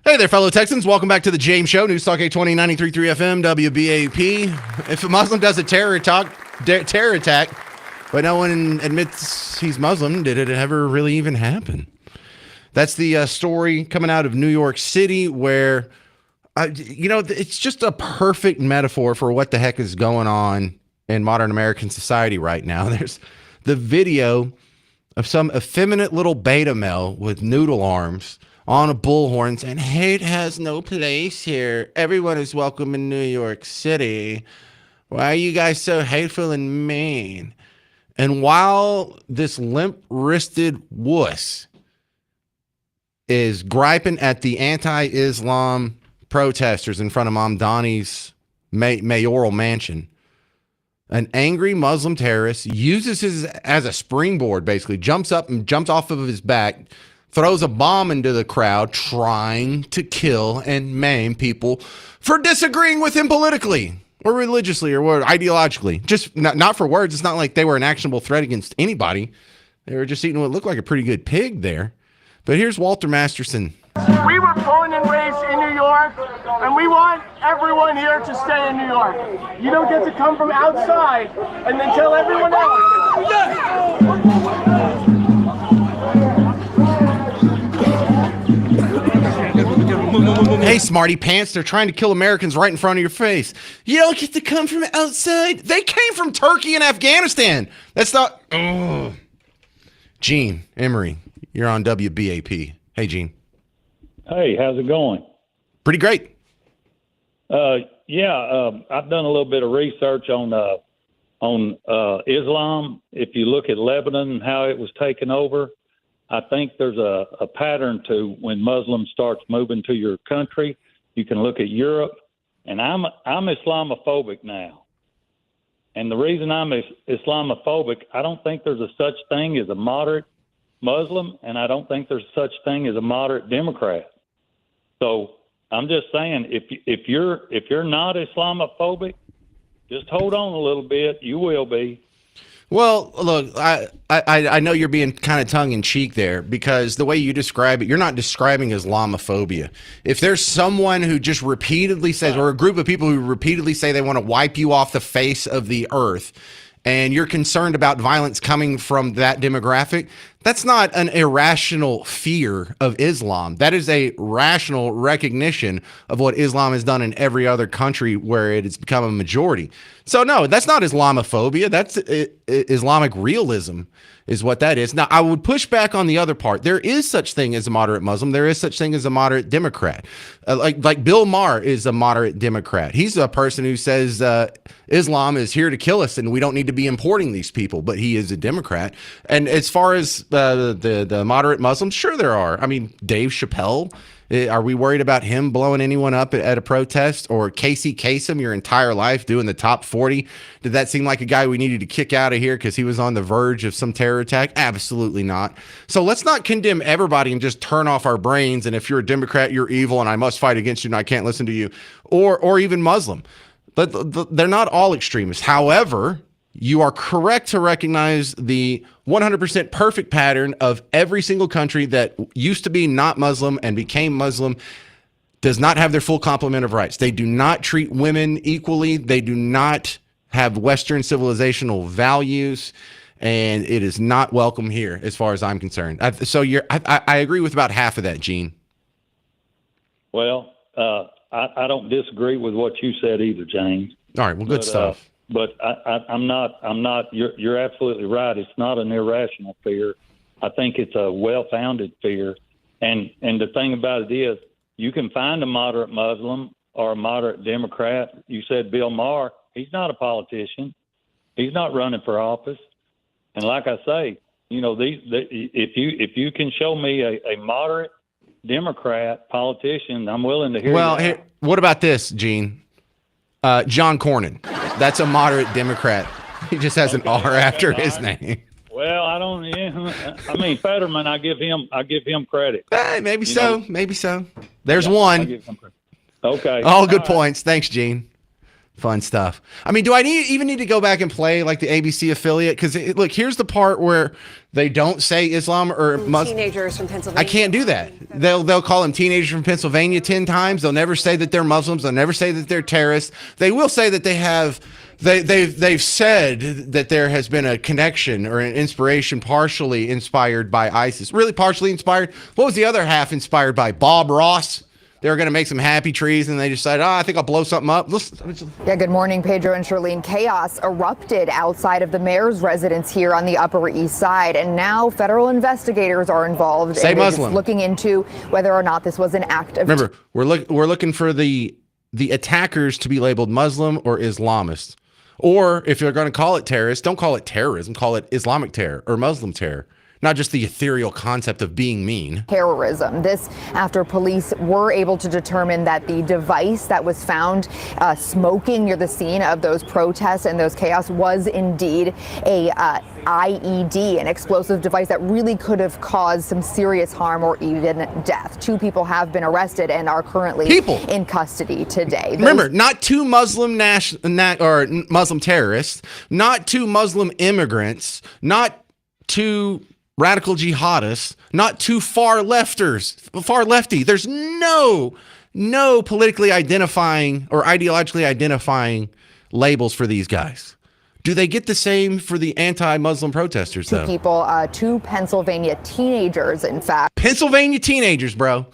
Hey there, fellow Texans. Welcome back to the James Show. News Talk 820, 93.3 FM, WBAP. If a Muslim does a terror attack, but no one admits he's Muslim, did it ever really even happen? That's the story coming out of New York City where, it's just a perfect metaphor for what the heck is going on in modern American society right now. There's the video of some effeminate little beta male with noodle arms on a bullhorn saying, hate has no place here. Everyone is welcome in New York City. Why are you guys so hateful and mean? And while this limp-wristed wuss is griping at the anti-Islam protesters in front of Mamdani's mayoral mansion, an angry Muslim terrorist uses his as a springboard, basically, jumps up and jumps off of his back, throws a bomb into the crowd, trying to kill and maim people for disagreeing with him politically or religiously or ideologically. Just not for words. It's not like they were an actionable threat against anybody. They were just eating what looked like a pretty good pig there. But here's Walter Masterson. We were born and raised in New York, and we want everyone here to stay in New York. You don't get to come from outside and then tell everyone else. Hey, smarty pants, they're trying to kill Americans right in front of your face. You don't get to come from outside. They came from Turkey and Afghanistan. That's not... Oh. Gene Emery, you're on WBAP. Hey, Gene. Hey, how's it going? Pretty great. I've done a little bit of research on Islam. If you look at Lebanon and how it was taken over, I think there's a pattern to when Muslims starts moving to your country. You can look at Europe, and I'm Islamophobic now. And the reason I'm Islamophobic, I don't think there's a such thing as a moderate Muslim, and I don't think there's such thing as a moderate Democrat. So I'm just saying, if you're not Islamophobic, just hold on a little bit. You will be. Well, look, I know you're being kind of tongue-in-cheek there because the way you describe it, you're not describing Islamophobia. If there's someone who just repeatedly says, or a group of people who repeatedly say they want to wipe you off the face of the earth, and you're concerned about violence coming from that demographic, that's not an irrational fear of Islam. That is a rational recognition of what Islam has done in every other country where it has become a majority. So no, that's not Islamophobia. That's Islamic realism is what that is. Now, I would push back on the other part. There is such thing as a moderate Muslim. There is such thing as a moderate Democrat. Like Bill Maher is a moderate Democrat. He's a person who says Islam is here to kill us and we don't need to be importing these people, but he is a Democrat. And as far as the moderate Muslims, sure there are. I mean, Dave Chappelle, are we worried about him blowing anyone up at a protest? Or Casey Kasem your entire life doing the top 40? Did that seem like a guy we needed to kick out of here because he was on the verge of some terror attack? Absolutely not. So let's not condemn everybody and just turn off our brains. And if you're a Democrat, you're evil and I must fight against you and I can't listen to you. Or even Muslim. But they're not all extremists. However, you are correct to recognize the 100% perfect pattern of every single country that used to be not Muslim and became Muslim does not have their full complement of rights. They do not treat women equally. They do not have Western civilizational values, and it is not welcome here as far as I'm concerned. I agree with about half of that, Gene. Well, I don't disagree with what you said either, James. All right, well, good stuff. But I'm not. You're absolutely right. It's not an irrational fear. I think it's a well-founded fear. And the thing about it is, you can find a moderate Muslim or a moderate Democrat. You said Bill Maher. He's not a politician. He's not running for office. And like I say, if you can show me a moderate Democrat politician, I'm willing to hear. Well, what about this, Gene? John Cornyn. That's a moderate Democrat. He just has an R after his name. Well, I don't. Yeah, I mean, Fetterman. I give him credit. Hey, maybe so. Maybe so. There's one. I give him credit. Okay. All good points. Thanks, Gene. Fun stuff. I mean, do I even need to go back and play like the ABC affiliate? Because look, here's the part where they don't say Islam or Muslim. Teenagers from Pennsylvania. I can't do that. They'll call them teenagers from Pennsylvania 10 times. They'll never say that they're Muslims. They'll never say that they're terrorists. They will say that they've said that there has been a connection or an inspiration partially inspired by ISIS. Really partially inspired. What was the other half inspired by? Bob Ross. They were going to make some happy trees, and they decided, I think I'll blow something up. Yeah, good morning, Pedro and Charlene. Chaos erupted outside of the mayor's residence here on the Upper East Side, and now federal investigators are involved. Say Muslim. Looking into whether or not this was an act of... Remember, we're looking for the attackers to be labeled Muslim or Islamist. Or if you're going to call it terrorist, don't call it terrorism. Call it Islamic terror or Muslim terror. Not just the ethereal concept of being mean. Terrorism. This after police were able to determine that the device that was found smoking near the scene of those protests and those chaos was indeed a IED, an explosive device that really could have caused some serious harm or even death. 2 people have been arrested and are currently in custody today. Remember, not 2 Muslim Muslim terrorists, not 2 Muslim immigrants, not 2 radical jihadists, not 2 far lefty. There's no politically identifying or ideologically identifying labels for these guys. Do they get the same for the anti-Muslim protesters, though? 2 people, 2 Pennsylvania teenagers, in fact. Pennsylvania teenagers, bro.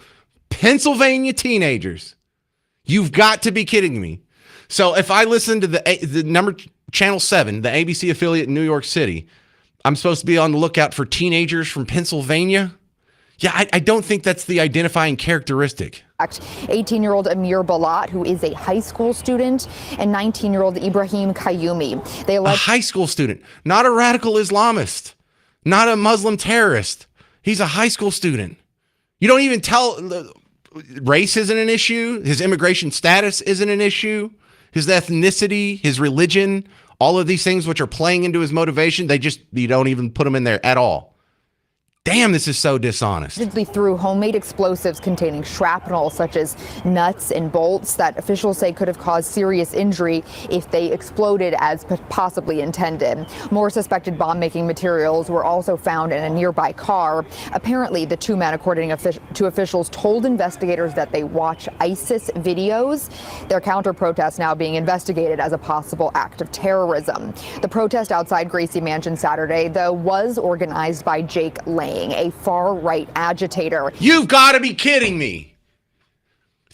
Pennsylvania teenagers. You've got to be kidding me. So if I listen to the number Channel 7, the ABC affiliate in New York City, I'm supposed to be on the lookout for teenagers from Pennsylvania? Yeah, I don't think that's the identifying characteristic. 18-year-old Amir Balat, who is a high school student, and 19-year-old Ibrahim Kayoumi. A high school student, not a radical Islamist, not a Muslim terrorist. He's a high school student. You don't even tell... Race isn't an issue. His immigration status isn't an issue. His ethnicity, his religion... all of these things which are playing into his motivation, you don't even put them in there at all. Damn, this is so dishonest. Through homemade explosives containing shrapnel, such as nuts and bolts, that officials say could have caused serious injury if they exploded as possibly intended. More suspected bomb-making materials were also found in a nearby car. Apparently, the 2 men, according to officials, told investigators that they watch ISIS videos. Their counter-protest now being investigated as a possible act of terrorism. The protest outside Gracie Mansion Saturday, though, was organized by Jake Lang, a far-right agitator. You've got to be kidding me.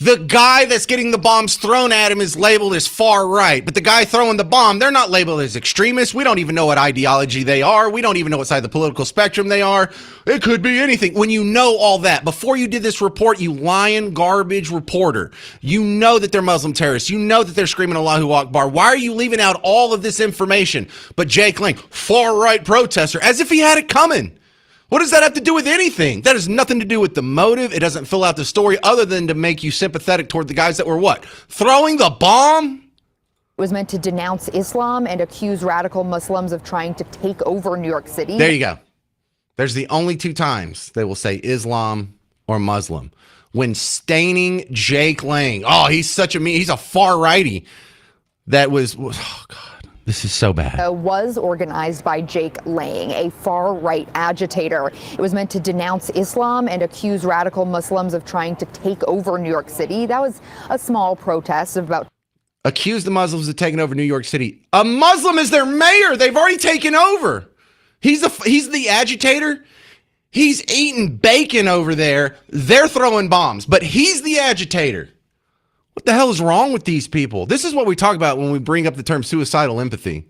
The guy that's getting the bombs thrown at him is labeled as far right, but the guy throwing the bomb, they're not labeled as extremists. We don't even know what ideology they are. We don't even know what side of the political spectrum they are. It could be anything. When you know all that, before you did this report, you lying garbage reporter, you know that they're Muslim terrorists. You know that they're screaming Allahu Akbar. Why are you leaving out all of this information? But Jake Lang, far right protester, as if he had it coming. What does that have to do with anything? That has nothing to do with the motive. It doesn't fill out the story other than to make you sympathetic toward the guys that were what? Throwing the bomb? It was meant to denounce Islam and accuse radical Muslims of trying to take over New York City. There you go. There's the only 2 times they will say Islam or Muslim. When staining Jake Lang. Oh, he's a far righty. That was, oh God. This is so bad. Was organized by Jake Lang, a far-right agitator. It was meant to denounce Islam and accuse radical Muslims of trying to take over New York City. That was a small protest of about... Accuse the Muslims of taking over New York City. A Muslim is their mayor. They've already taken over. He's the agitator. He's eating bacon over there. They're throwing bombs, but he's the agitator. What the hell is wrong with these people? This is what we talk about when we bring up the term suicidal empathy.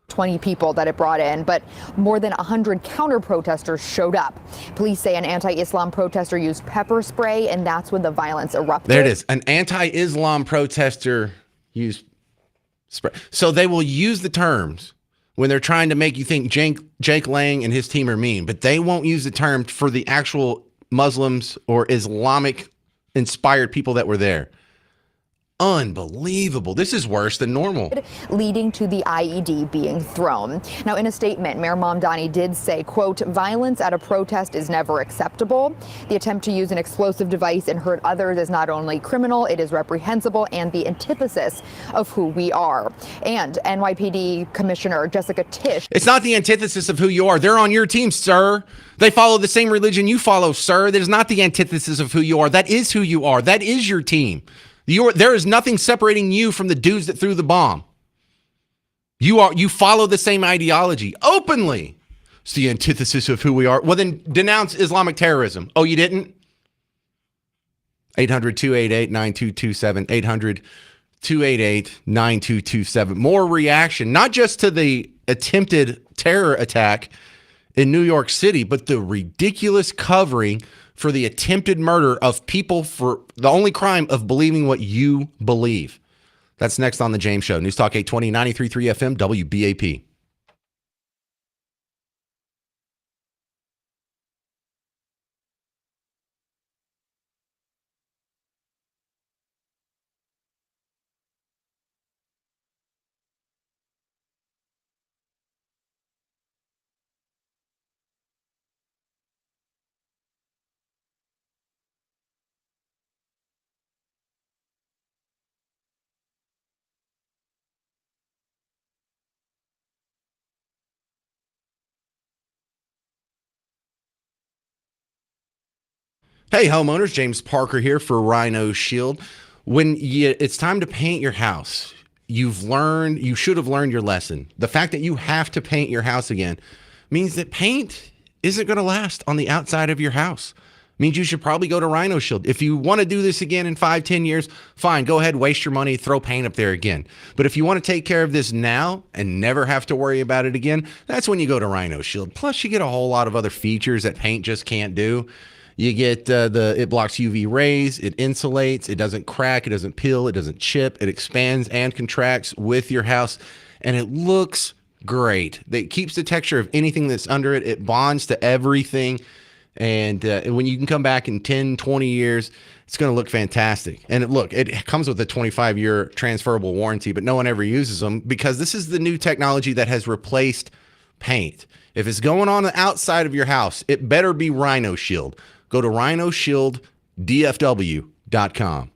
20 people that it brought in, but more than 100 counter-protesters showed up. Police say an anti-Islam protester used pepper spray, and that's when the violence erupted. There it is. An anti-Islam protester used spray. So they will use the terms when they're trying to make you think Jake Lang and his team are mean, but they won't use the term for the actual Muslims or Islamic-inspired people that were there. Unbelievable. This is worse than normal. Leading to the IED being thrown. Now, in a statement, Mayor Mamdani did say, quote, violence at a protest is never acceptable. The attempt to use an explosive device and hurt others is not only criminal, it is reprehensible and the antithesis of who we are. And NYPD Commissioner Jessica Tisch. It's not the antithesis of who you are. They're on your team, sir. They follow the same religion you follow, sir. That is not the antithesis of who you are. That is who you are. That is your team. There is nothing separating you from the dudes that threw the bomb. You follow the same ideology openly. It's the antithesis of who we are. Well, then denounce Islamic terrorism. Oh, you didn't? 800-288-9227. 800-288-9227. More reaction, not just to the attempted terror attack in New York City, but the ridiculous covering for the attempted murder of people for the only crime of believing what you believe. That's next on The James Show. News Talk 820, 93.3 FM, WBAP. Hey, homeowners, James Parker here for Rhino Shield. It's time to paint your house, you should have learned your lesson. The fact that you have to paint your house again means that paint isn't going to last on the outside of your house. Means you should probably go to Rhino Shield. If you want to do this again in 5-10 years, fine, go ahead, waste your money, throw paint up there again. But if you want to take care of this now and never have to worry about it again, that's when you go to Rhino Shield. Plus, you get a whole lot of other features that paint just can't do. You get it blocks UV rays, it insulates, it doesn't crack, it doesn't peel, it doesn't chip, it expands and contracts with your house, and it looks great. It keeps the texture of anything that's under it. It bonds to everything, and when you can come back in 10, 20 years, it's going to look fantastic. And it comes with a 25-year transferable warranty, but no one ever uses them because this is the new technology that has replaced paint. If it's going on the outside of your house, it better be Rhino Shield. Go to rhinoshielddfw.com.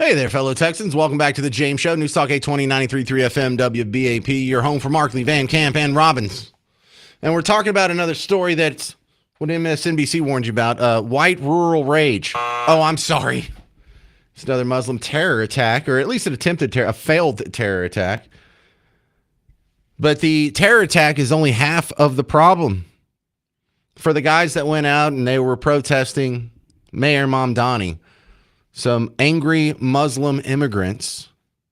Hey there, fellow Texans. Welcome back to the James Show. News Talk 820, 93.3 FM, WBAP. Your home for Markley, Van Camp, and Robbins. And we're talking about another story that's what MSNBC warned you about, white rural rage. Oh, I'm sorry. It's another Muslim terror attack, or at least a failed terror attack. But the terror attack is only half of the problem. For the guys that went out and they were protesting Mayor Mamdani, some angry Muslim immigrants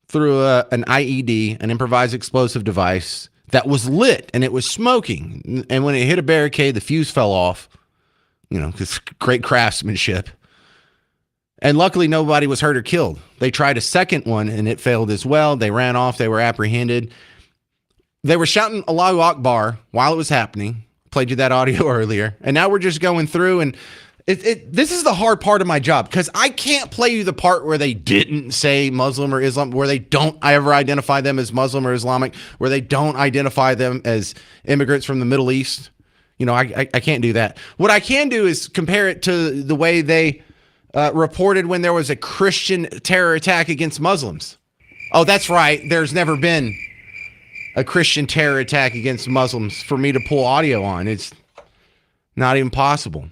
threw an IED, an improvised explosive device, that was lit and it was smoking. And when it hit a barricade, the fuse fell off. You know, it's great craftsmanship. And luckily, nobody was hurt or killed. They tried a second one and it failed as well. They ran off. They were apprehended. They were shouting Allahu Akbar while it was happening. Played you that audio earlier. And now we're just going through and this is the hard part of my job because I can't play you the part where they didn't say Muslim or Islam, where they don't ever identify them as Muslim or Islamic, where they don't identify them as immigrants from the Middle East. You know, I can't do that. What I can do is compare it to the way they reported when there was a Christian terror attack against Muslims. Oh, that's right. There's never been a Christian terror attack against Muslims for me to pull audio on. It's not even possible.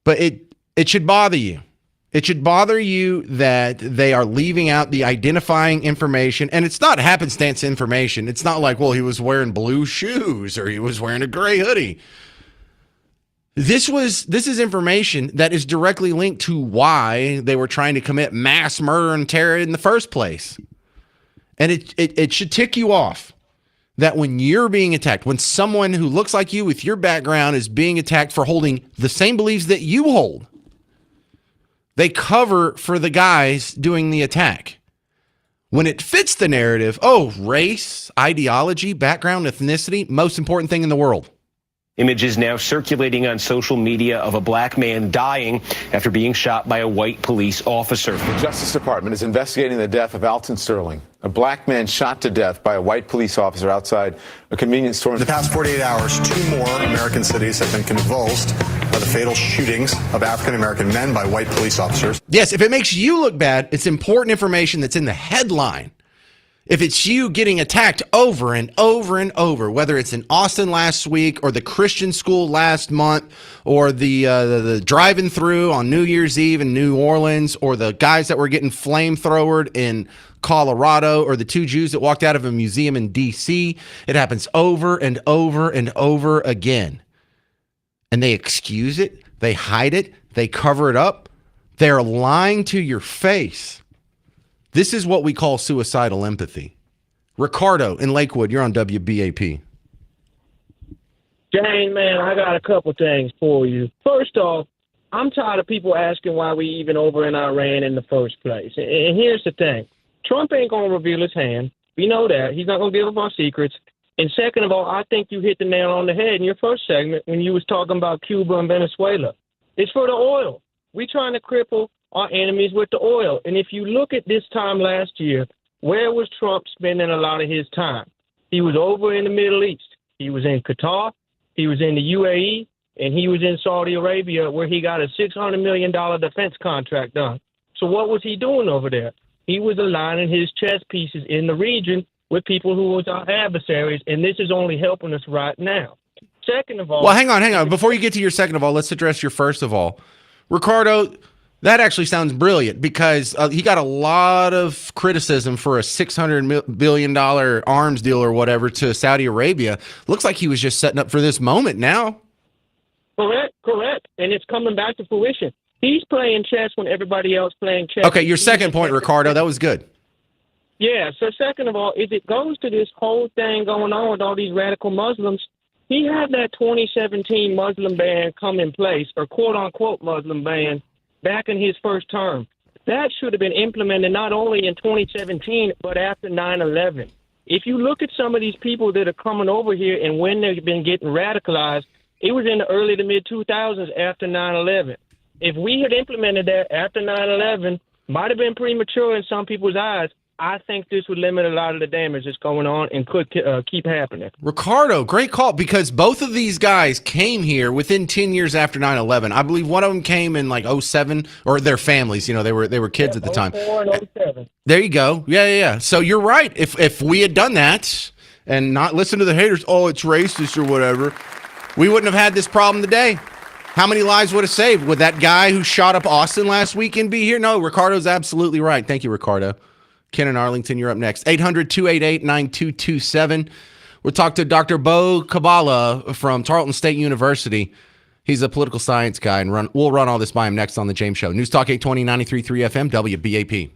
But it should bother you. It should bother you that they are leaving out the identifying information. And it's not happenstance information. It's not like, well, he was wearing blue shoes or he was wearing a gray hoodie. This is information that is directly linked to why they were trying to commit mass murder and terror in the first place. And it should tick you off that when you're being attacked, when someone who looks like you with your background is being attacked for holding the same beliefs that you hold, they cover for the guys doing the attack. When it fits the narrative, oh, race, ideology, background, ethnicity, most important thing in the world. Images now circulating on social media of a black man dying after being shot by a white police officer. The Justice Department is investigating the death of Alton Sterling, a black man shot to death by a white police officer outside a convenience store. In the past 48 hours, 2 more American cities have been convulsed by the fatal shootings of African-American men by white police officers. Yes, if it makes you look bad, it's important information that's in the headline. If it's you getting attacked over and over and over, whether it's in Austin last week or the Christian school last month or the driving through on New Year's Eve in New Orleans or the guys that were getting flamethrowered in Colorado or the 2 Jews that walked out of a museum in D.C., it happens over and over and over again. And they excuse it, they hide it, they cover it up. They're lying to your face. This is what we call suicidal empathy. Ricardo in Lakewood, you're on WBAP. Jane, man, I got a couple things for you. First off, I'm tired of people asking why we even over in Iran in the first place. And here's the thing. Trump ain't going to reveal his hand. We know that. He's not going to give up our secrets. And second of all, I think you hit the nail on the head in your first segment when you was talking about Cuba and Venezuela. It's for the oil. We're trying to cripple our enemies with the oil. And if you look at this time last year, where was Trump spending a lot of his time? He was over in the Middle East. He was in Qatar, he was in the UAE, and he was in Saudi Arabia where he got a $600 million defense contract done. So what was he doing over there? He was aligning his chess pieces in the region with people who was our adversaries, and this is only helping us right now. Second of all... Well, hang on. Before you get to your second of all, let's address your first of all. Ricardo, that actually sounds brilliant because he got a lot of criticism for a $600 billion arms deal or whatever to Saudi Arabia. Looks like he was just setting up for this moment now. Correct. And it's coming back to fruition. He's playing chess when everybody else playing chess. Okay, your second point, Ricardo, that was good. Yeah, so second of all, if it goes to this whole thing going on with all these radical Muslims, he had that 2017 Muslim ban come in place, or quote-unquote Muslim ban, back in his first term. That should have been implemented not only in 2017, but after 9/11. If you look at some of these people that are coming over here and when they've been getting radicalized, it was in the early to mid-2000s after 9/11. If we had implemented that after 9/11, might have been premature in some people's eyes. I think this would limit a lot of the damage that's going on and could keep happening. Ricardo, great call, because both of these guys came here within 10 years after 9/11. I believe one of them came in like '07, or their families, they were kids at the time. 04 and '07. There you go. Yeah. So you're right. If we had done that and not listened to the haters, oh, it's racist or whatever, we wouldn't have had this problem today. How many lives would have saved? Would that guy who shot up Austin last weekend be here? No, Ricardo's absolutely right. Thank you, Ricardo. Ken in Arlington, you're up next. 800-288-9227. We'll talk to Dr. Bo Kabbalah from Tarleton State University. He's a political science guy, and we'll run all this by him next on The James Show. News Talk 820, 93.3 FM, WBAP.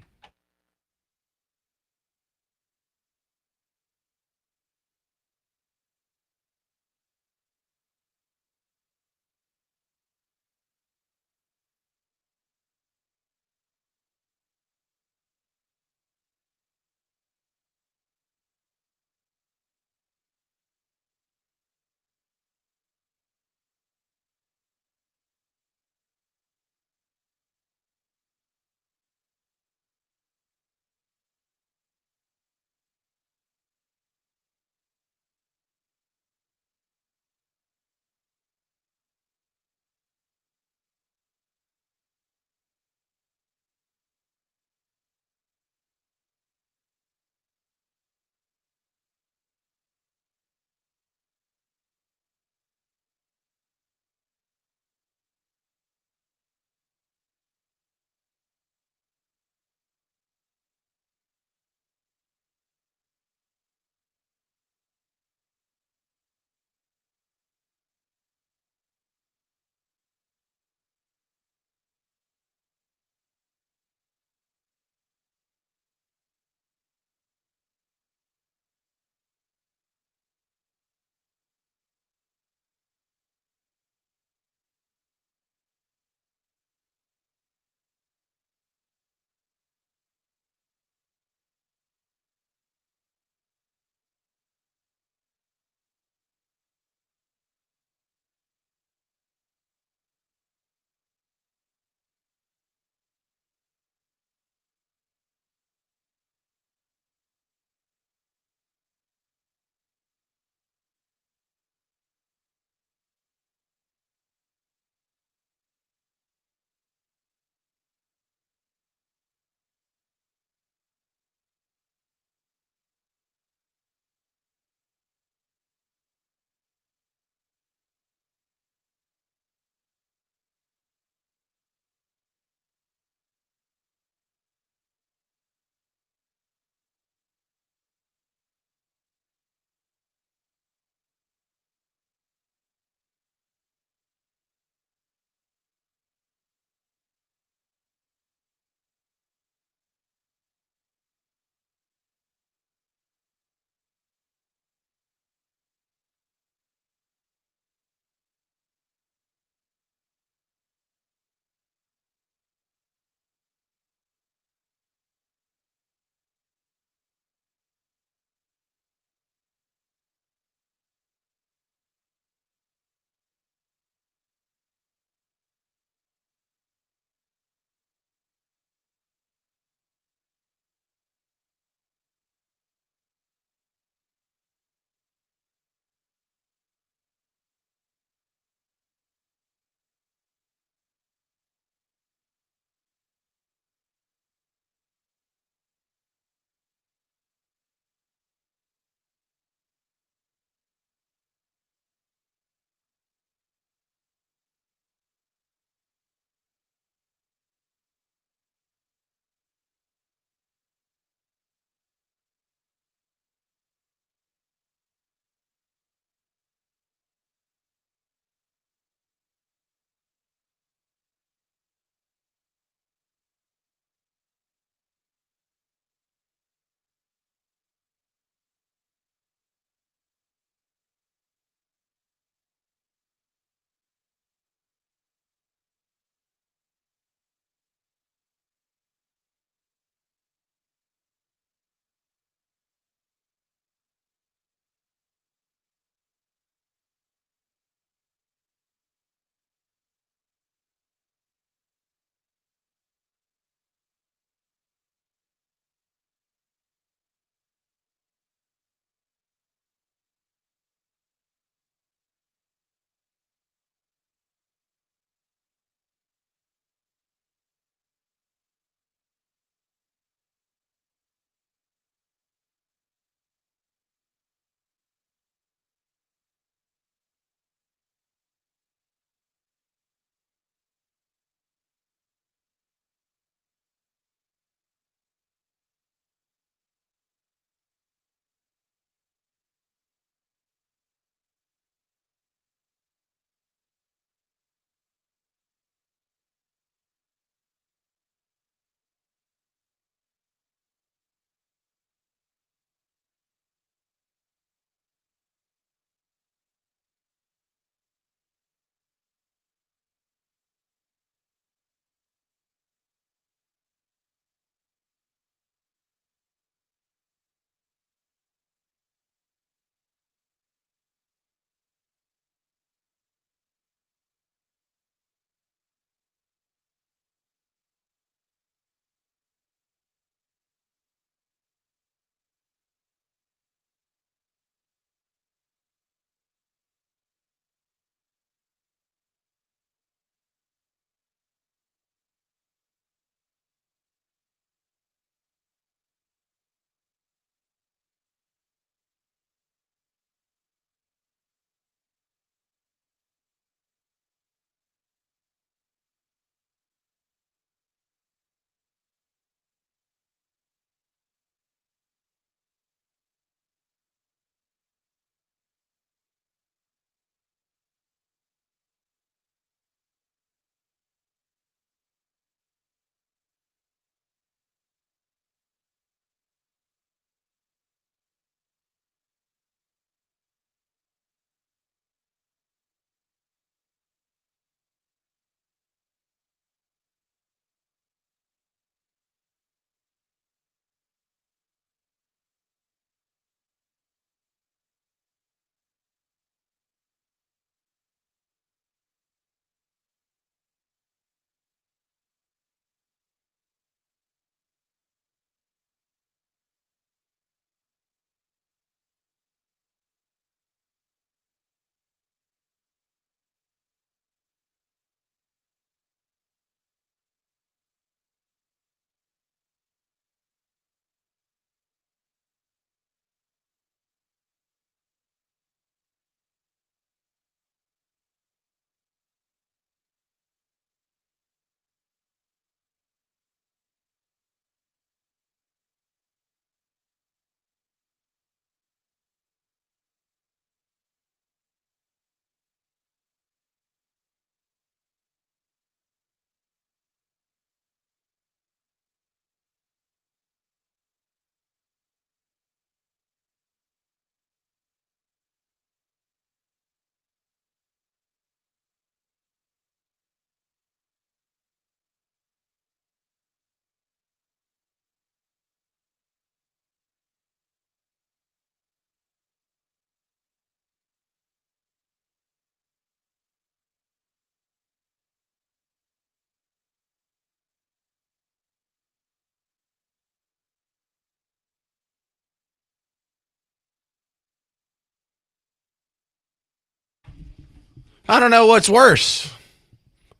I don't know what's worse,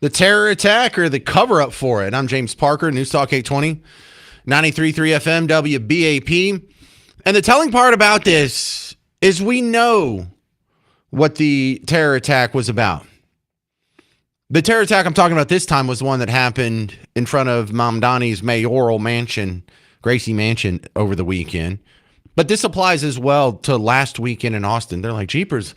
the terror attack or the cover up for it. I'm James Parker, News Talk 820, 93.3 FM, WBAP. And the telling part about this is we know what the terror attack was about. The terror attack I'm talking about this time was one that happened in front of Mamdani's mayoral mansion, Gracie Mansion, over the weekend. But this applies as well to last weekend in Austin. They're like, jeepers,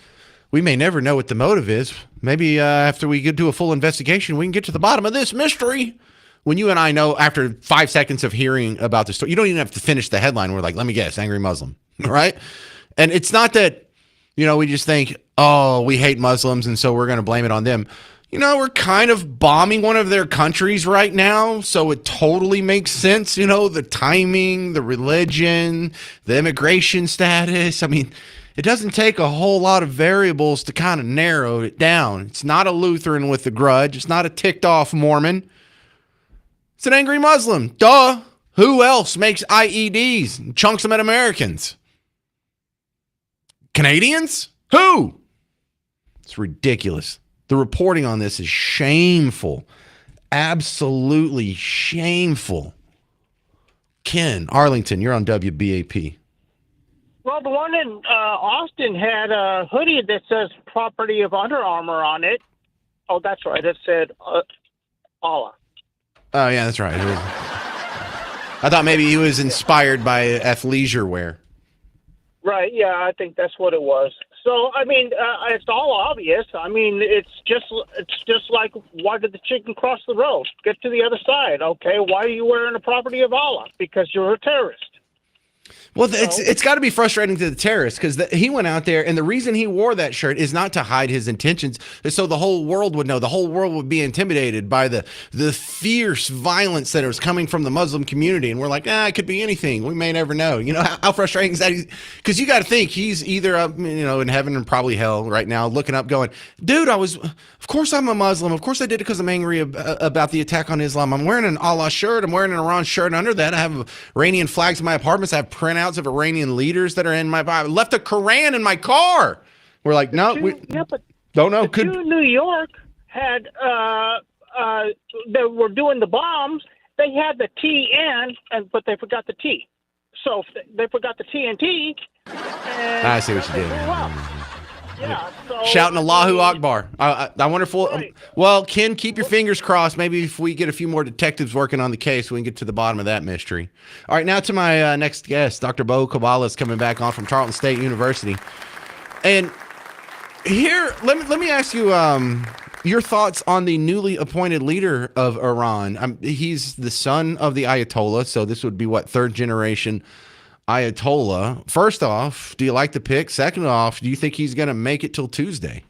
we may never know what the motive is. Maybe after we do a full investigation, we can get to the bottom of this mystery. When you and I know after 5 seconds of hearing about the story, you don't even have to finish the headline. We're like, let me guess, angry Muslim, right? And it's not that, we just think, oh, we hate Muslims, and so we're going to blame it on them. We're kind of bombing one of their countries right now, so it totally makes sense, the timing, the religion, the immigration status. I mean, it doesn't take a whole lot of variables to kind of narrow it down. It's not a Lutheran with a grudge. It's not a ticked-off Mormon. It's an angry Muslim. Duh. Who else makes IEDs and chunks them at Americans? Canadians? Who? It's ridiculous. The reporting on this is shameful. Absolutely shameful. Ken, Arlington, you're on WBAP. Well, the one in Austin had a hoodie that says property of Under Armour on it. Oh, that's right. It said Allah. Oh, yeah, that's right. I thought maybe he was inspired by athleisure wear. Right, yeah, I think that's what it was. So, I mean, it's all obvious. I mean, it's just like, why did the chicken cross the road? Get to the other side. Okay, why are you wearing the property of Allah? Because you're a terrorist. Well, it's got to be frustrating to the terrorist because he went out there, and the reason he wore that shirt is not to hide his intentions, is so the whole world would know. The whole world would be intimidated by the fierce violence that was coming from the Muslim community. And we're like, it could be anything. We may never know. How frustrating is that? Because you got to think he's either in heaven and probably hell right now, looking up, going, dude, of course I'm a Muslim. Of course I did it because I'm angry about the attack on Islam. I'm wearing an Allah shirt. I'm wearing an Iran shirt. Under that, I have Iranian flags in my apartments. I have printouts of Iranian leaders that are in my Bible. Left a Quran in my car. We're like, no, we don't know. Two in New York had they were doing the bombs. They had the TN, but they forgot the T. So they forgot the TNT. I see what you did. Yeah, so, shouting Allahu Akbar. I wonder if well, Ken, keep your fingers crossed. Maybe if we get a few more detectives working on the case, we can get to the bottom of that mystery. All right, now to my next guest. Dr. Bo Kabbalah is coming back on from Tarleton State University. And here, let me ask you your thoughts on the newly appointed leader of Iran. He's the son of the Ayatollah, so this would be, third generation Ayatollah. First off, do you like the pick? Second off, do you think he's going to make it till Tuesday?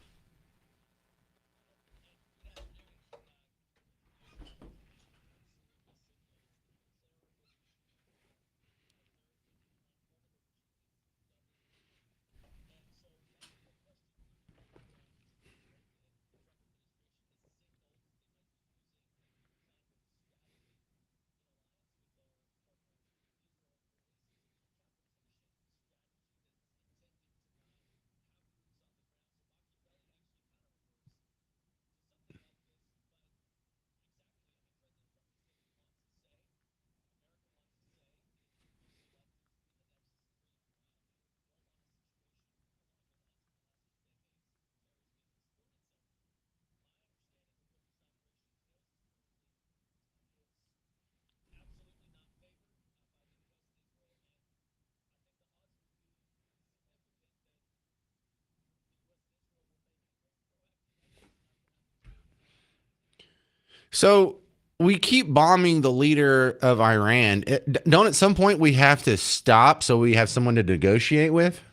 So we keep bombing the leader of Iran. Don't at some point we have to stop so we have someone to negotiate with?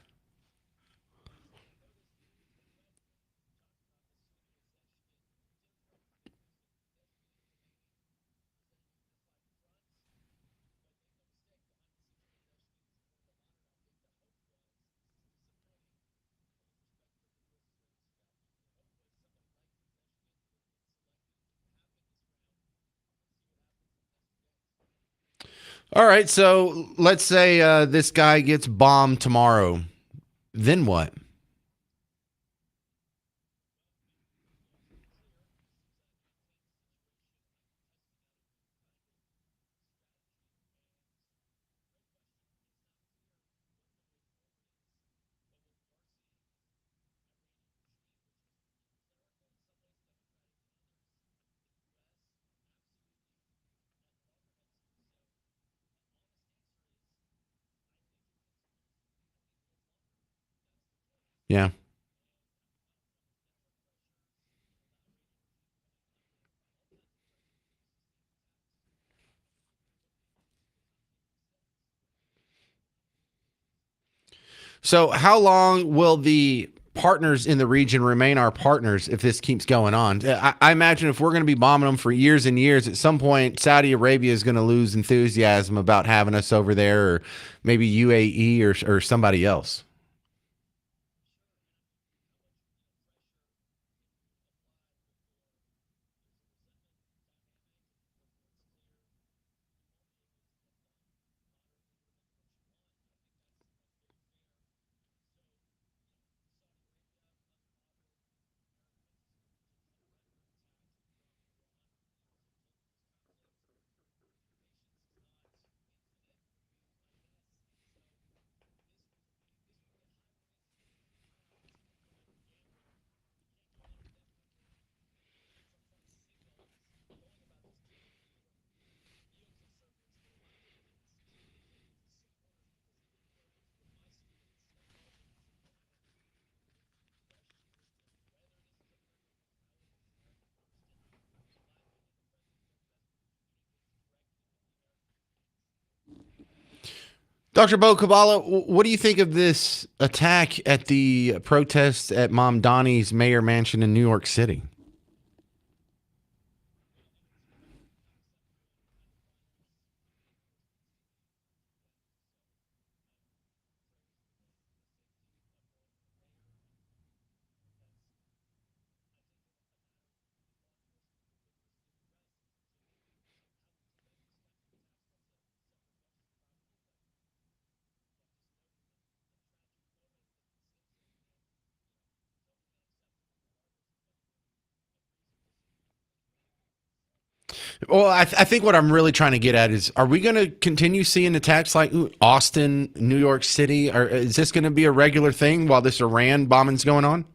All right, so let's say this guy gets bombed tomorrow. Then what? Yeah. So, how long will the partners in the region remain our partners if this keeps going on? I imagine if we're going to be bombing them for years and years, at some point, Saudi Arabia is going to lose enthusiasm about having us over there, or maybe UAE or somebody else. Dr. Bo Kabbalah, what do you think of this attack at the protests at Mom Donnie's mayor mansion in New York City? Well, I think what I'm really trying to get at is, are we going to continue seeing attacks like Austin, New York City? Or is this going to be a regular thing while this Iran bombing's going on?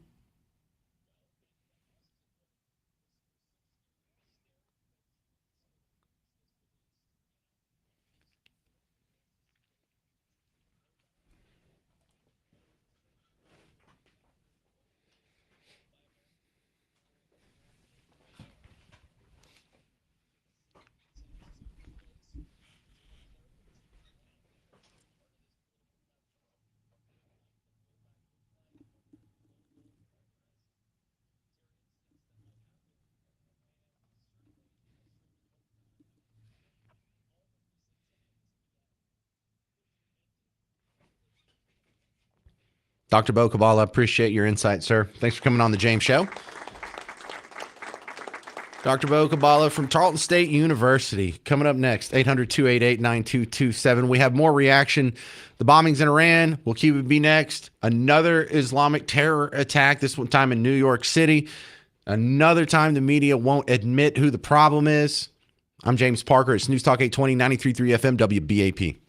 Dr. Bo Kabbalah, appreciate your insight, sir. Thanks for coming on the James Show. Dr. Bo Kabbalah from Tarleton State University. Coming up next, 800-288-9227. We have more reaction. The bombings in Iran. Will Cuba be next? Another Islamic terror attack, this one time in New York City. Another time the media won't admit who the problem is. I'm James Parker. It's News Talk 820, 93.3 FM, WBAP.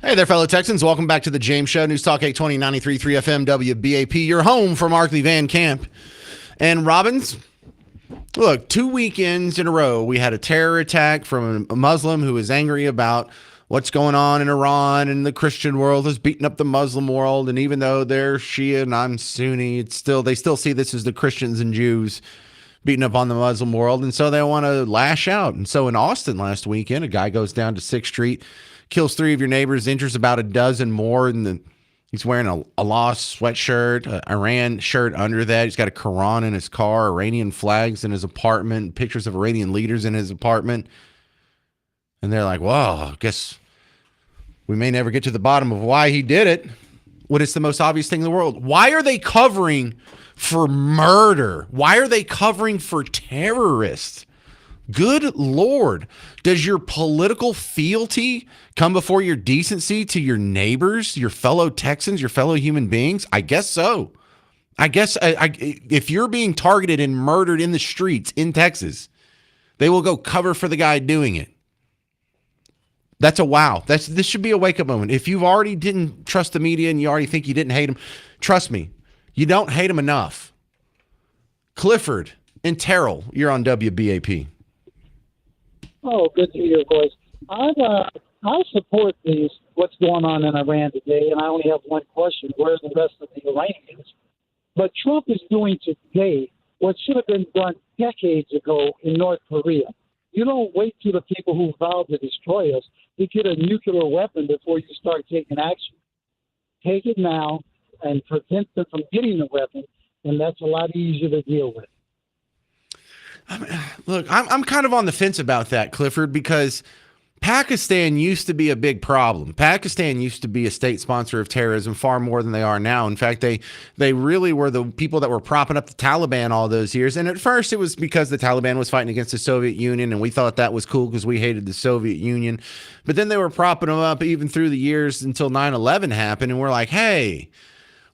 Hey there, fellow Texans. Welcome back to the James Show. News Talk 820 93.3 FM WBAP. Your home for Markley Van Camp and Robbins. Look, 2 weekends in a row, we had a terror attack from a Muslim who is angry about what's going on in Iran, and the Christian world is beating up the Muslim world. And even though they're Shia and I'm Sunni, they still see this as the Christians and Jews beating up on the Muslim world. And so they want to lash out. And so in Austin last weekend, a guy goes down to 6th Street, kills 3 of your neighbors, injures about a dozen more, and he's wearing a Allah sweatshirt, an Iran shirt under that. He's got a Quran in his car, Iranian flags in his apartment, pictures of Iranian leaders in his apartment. And they're like, well, I guess we may never get to the bottom of why he did it, when it's the most obvious thing in the world. Why are they covering for murder? Why are they covering for terrorists? Good Lord. Does your political fealty come before your decency to your neighbors, your fellow Texans, your fellow human beings? I guess so. I guess if you're being targeted and murdered in the streets in Texas, they will go cover for the guy doing it. That's a wow. This should be a wake-up moment. If you've already didn't trust the media and you already think you didn't hate them, trust me, you don't hate them enough. Clifford and Terrell, you're on WBAP. Oh, good to hear your voice. I support what's going on in Iran today, and I only have one question: where's the rest of the Iranians? But Trump is doing today what should have been done decades ago in North Korea. You don't wait till the people who vowed to destroy us to get a nuclear weapon before you start taking action. Take it now and prevent them from getting the weapon, and that's a lot easier to deal with. Look, I'm kind of on the fence about that, Clifford, because Pakistan used to be a big problem. Pakistan used to be a state sponsor of terrorism far more than they are now. In fact, they really were the people that were propping up the Taliban all those years. And at first it was because the Taliban was fighting against the Soviet Union, and we thought that was cool because we hated the Soviet Union. But then they were propping them up even through the years until 9/11 happened, and we're like, hey,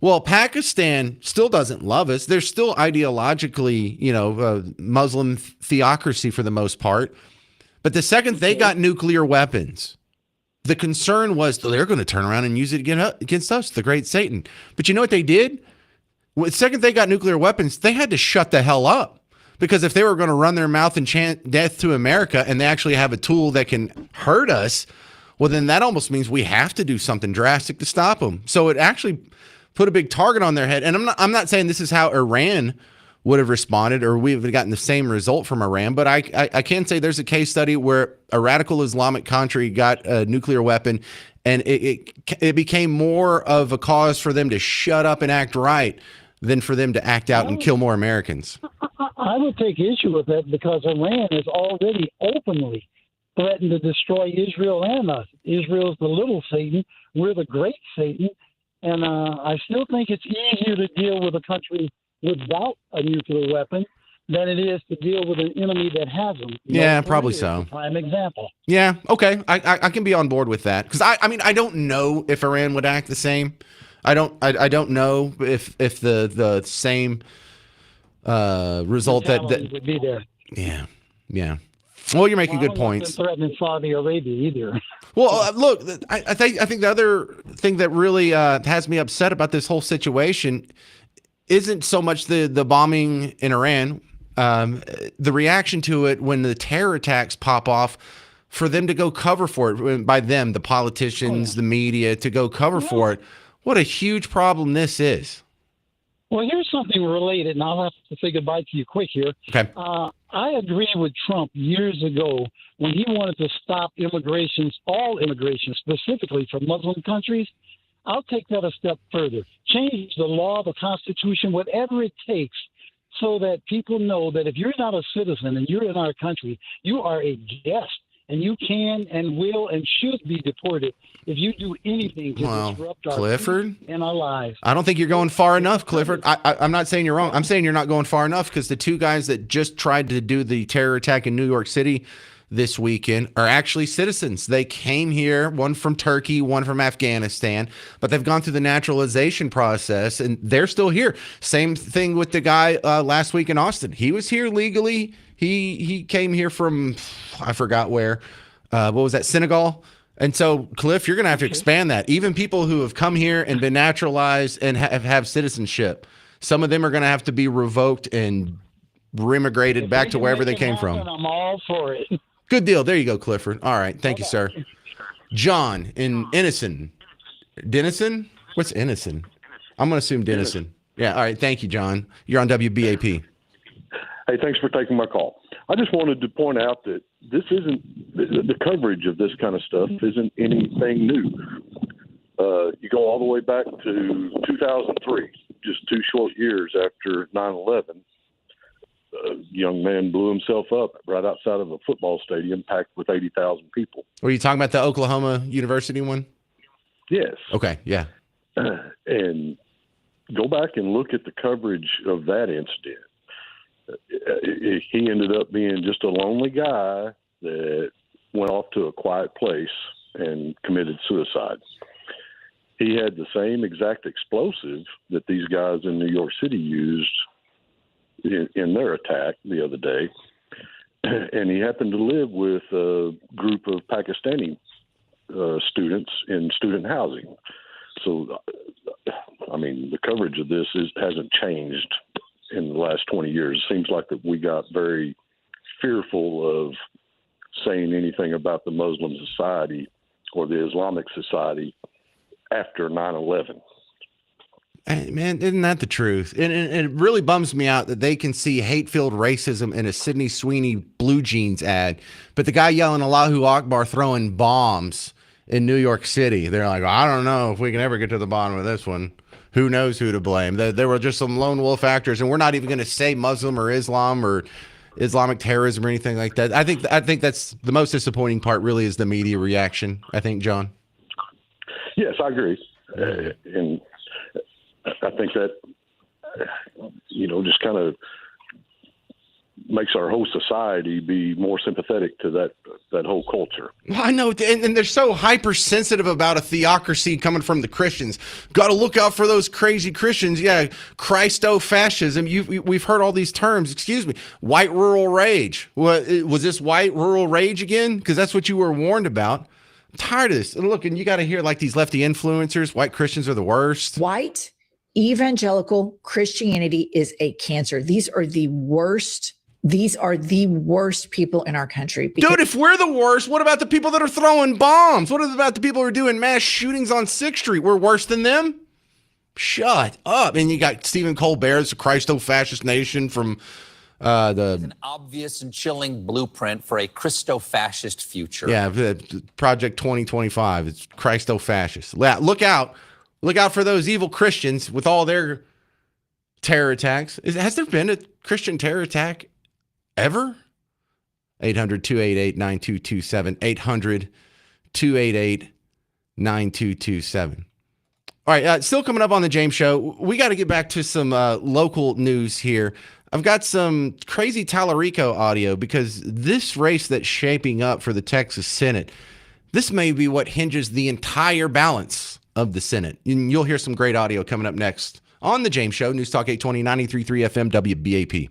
well, Pakistan still doesn't love us. They're still ideologically, Muslim theocracy for the most part. But the second they got nuclear weapons, the concern was they're going to turn around and use it against us, the great Satan. But you know what they did? The second they got nuclear weapons, they had to shut the hell up. Because if they were going to run their mouth and chant death to America, and they actually have a tool that can hurt us, well, then that almost means we have to do something drastic to stop them. So it actually put a big target on their head. And I'm not saying this is how Iran would have responded, or we would have gotten the same result from Iran. But I can say there's a case study where a radical Islamic country got a nuclear weapon, and it became more of a cause for them to shut up and act right than for them to act out and kill more Americans. I would take issue with that because Iran has already openly threatened to destroy Israel and us. Israel's the little Satan. We're the great Satan. And I still think it's easier to deal with a country without a nuclear weapon than it is to deal with an enemy that has them. Yeah, probably so. Prime example. Yeah, okay. I can be on board with that. Because I mean, I don't know if Iran would act the same. I don't know if the same result that would be there. Yeah. Well, you're making good points. Threatening Saudi Arabia either. Well, look, I think the other thing that really has me upset about this whole situation isn't so much the bombing in Iran, the reaction to it when the terror attacks pop off, for them to go cover for it, by them, the politicians, the media, to go cover for it. What a huge problem this is. Well, here's something related, and I'll have to say goodbye to you quick here. Okay. I agree with Trump years ago when he wanted to stop all immigration, specifically from Muslim countries. I'll take that a step further. Change the law, the Constitution, whatever it takes, so that people know that if you're not a citizen and you're in our country, you are a guest, and you can and will and should be deported if you do anything to disrupt our Clifford, and our lives. I don't think you're going far enough, Clifford. I'm not saying you're wrong. I'm saying you're not going far enough, because the two guys that just tried to do the terror attack in New York City this weekend are actually citizens. They came here, one from Turkey, one from Afghanistan, but they've gone through the naturalization process and they're still here. Same thing with the guy last week in Austin. He was here legally. He came here from, I forgot where. What was that, Senegal? And so, Cliff, you're going to have to expand that. Even people who have come here and been naturalized and have citizenship, some of them are going to have to be revoked and remigrated back to wherever they came from. I'm all for it. Good deal. There you go, Clifford. All right. Thank you, sir. John in Innocent. Denison? What's Innocent? I'm going to assume Denison. Yeah. All right. Thank you, John. You're on WBAP. Hey, thanks for taking my call. I just wanted to point out that this isn't the coverage of this kind of stuff isn't anything new. You go all the way back to 2003, just 2 short years after 9/11. A young man blew himself up right outside of a football stadium packed with 80,000 people. Were you talking about the Oklahoma University one? Yes. Okay. Yeah. And go back and look at the coverage of that incident. He ended up being just a lonely guy that went off to a quiet place and committed suicide. He had the same exact explosive that these guys in New York City used in their attack the other day. And he happened to live with a group of Pakistani students in student housing. So, I mean, the coverage of this hasn't changed in the last 20 years. It seems like that we got very fearful of saying anything about the Muslim society or the Islamic society after 9/11. Hey, man, isn't that the truth? And it really bums me out that they can see hate-filled racism in a Sydney Sweeney Blue Jeans ad, but the guy yelling Allahu Akbar throwing bombs in New York City, they're like, I don't know if we can ever get to the bottom of this one. Who knows who to blame? There were just some lone wolf actors, and we're not even going to say Muslim or Islam or Islamic terrorism or anything like that. I think that's the most disappointing part. Really, is the media reaction. I think, John. Yes, I agree, and I think that just kind of makes our whole society be more sympathetic to that whole culture. Well, I know, and they're so hypersensitive about a theocracy coming from the Christians. Got to look out for those crazy Christians. Yeah, Christo-fascism. We've heard all these terms. Excuse me, white rural rage. What was this white rural rage again? Because that's what you were warned about. I'm tired of this. And look, and you got to hear like these lefty influencers. White Christians are the worst. White evangelical Christianity is a cancer. These are the worst. These are the worst people in our country. Dude, if we're the worst, what about the people that are throwing bombs? What about the people who are doing mass shootings on 6th Street? We're worse than them? Shut up. And you got Stephen Colbert's Christo-fascist nation from an obvious and chilling blueprint for a Christo-fascist future. Yeah, Project 2025. It's Christo-fascist. Look out. Look out for those evil Christians with all their terror attacks. Has there been a Christian terror attack ever? 800-288-9227. 800-288-9227. All right, still coming up on the James Show. We got to get back to some local news here. I've got some crazy Tallarico audio because this race that's shaping up for the Texas Senate, this may be what hinges the entire balance of the Senate. And you'll hear some great audio coming up next on the James Show, News Talk 820, 93.3 FM, WBAP.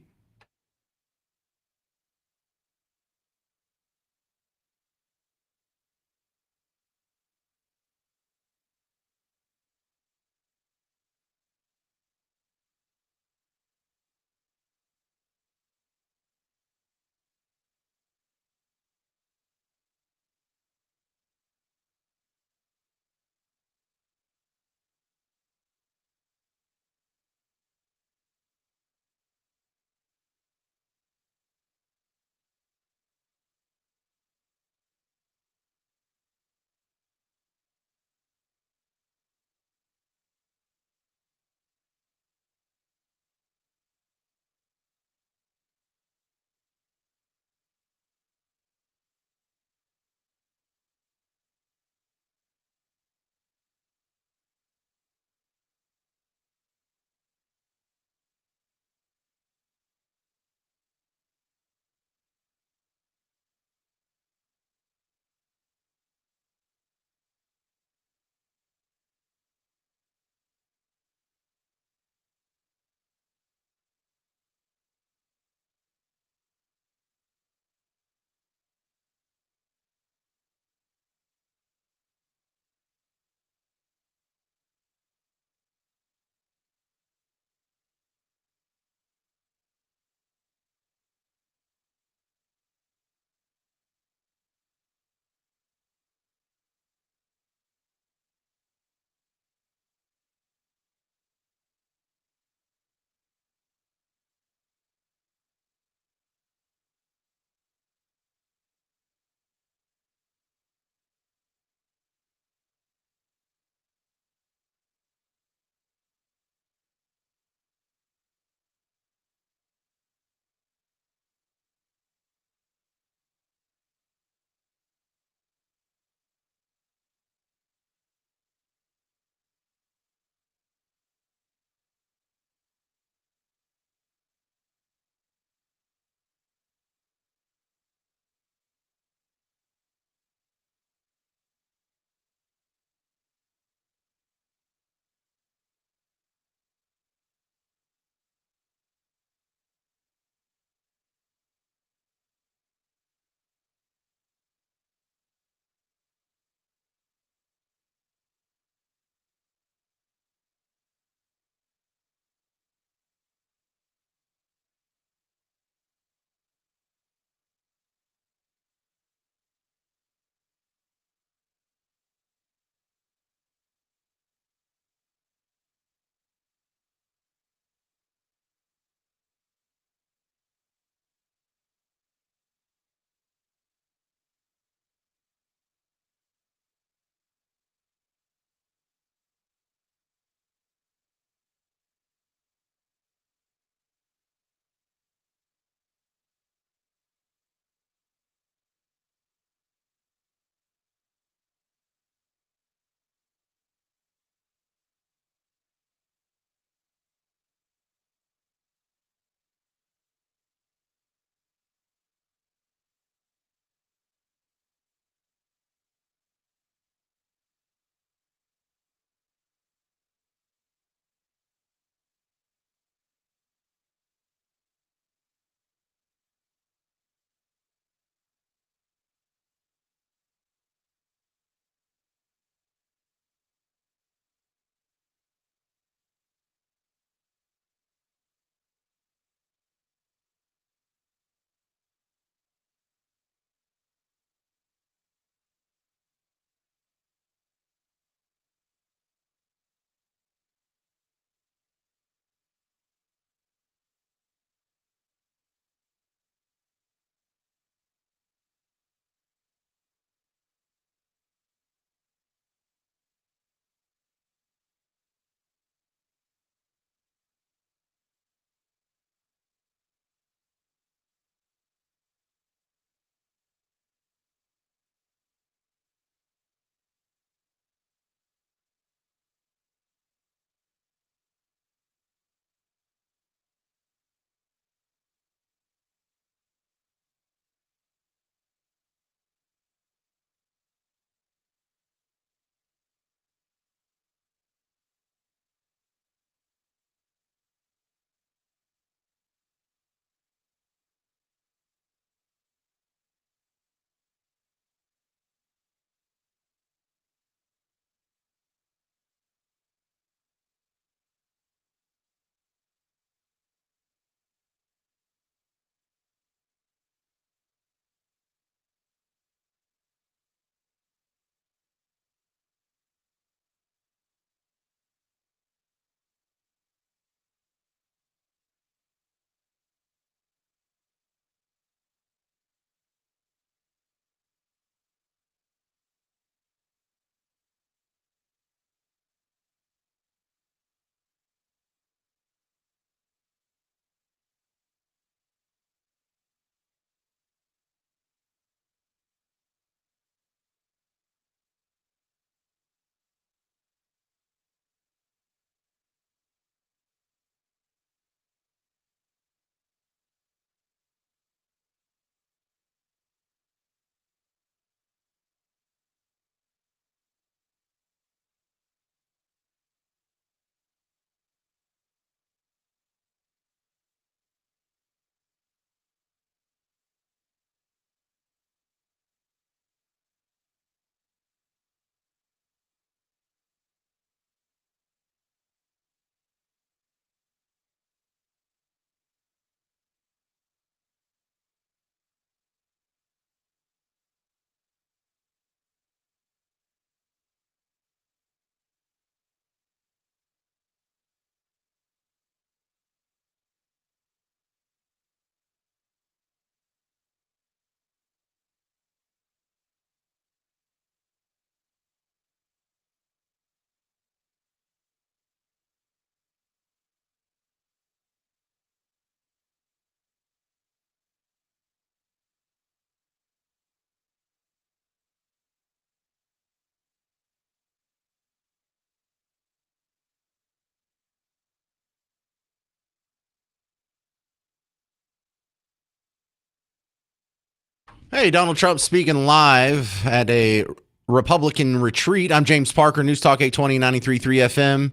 Hey, Donald Trump speaking live at a Republican retreat. I'm James Parker, News Talk 820, 93.3 FM,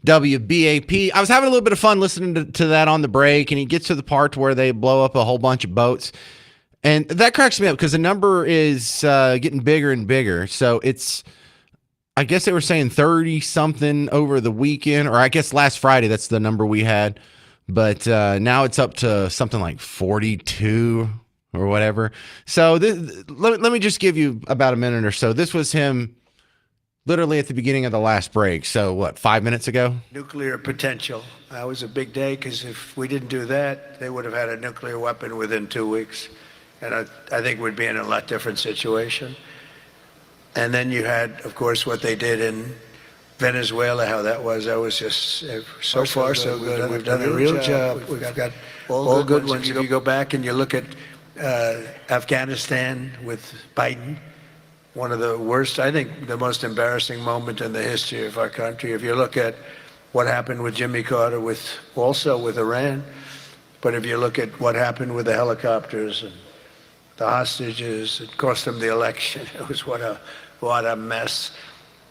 WBAP. I was having a little bit of fun listening to that on the break, and he gets to the part where they blow up a whole bunch of boats. And that cracks me up because the number is getting bigger and bigger. So it's, I guess they were saying 30 something over the weekend, or I guess last Friday, that's the number we had. But now it's up to something like 42 or whatever. So let me just give you about a minute or so. This was him literally at the beginning of the last break. So what, 5 minutes ago? Nuclear potential. That was a big day because if we didn't do that, they would have had a nuclear weapon within 2 weeks. And I think we'd be in a lot different situation. And then you had, of course, what they did in Venezuela, how that was just so far so good. We've done a real job. We've got all good ones. If you go back and you look at Afghanistan with Biden, one of the worst, I think the most embarrassing moment in the history of our country. If you look at what happened with Jimmy Carter, also with Iran, but if you look at what happened with the helicopters and the hostages, it cost them the election. It was what a mess.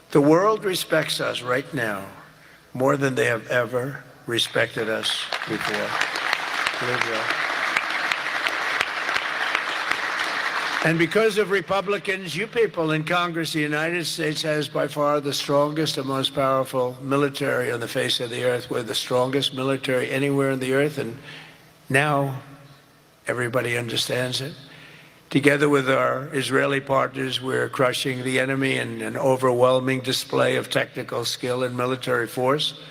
The world respects us right now more than they have ever respected us before. Believe that. And because of Republicans, you people in Congress, the United States has by far the strongest and most powerful military on the face of the earth. We're the strongest military anywhere in the earth, and now everybody understands it. Together with our Israeli partners, we're crushing the enemy in an overwhelming display of technical skill and military force.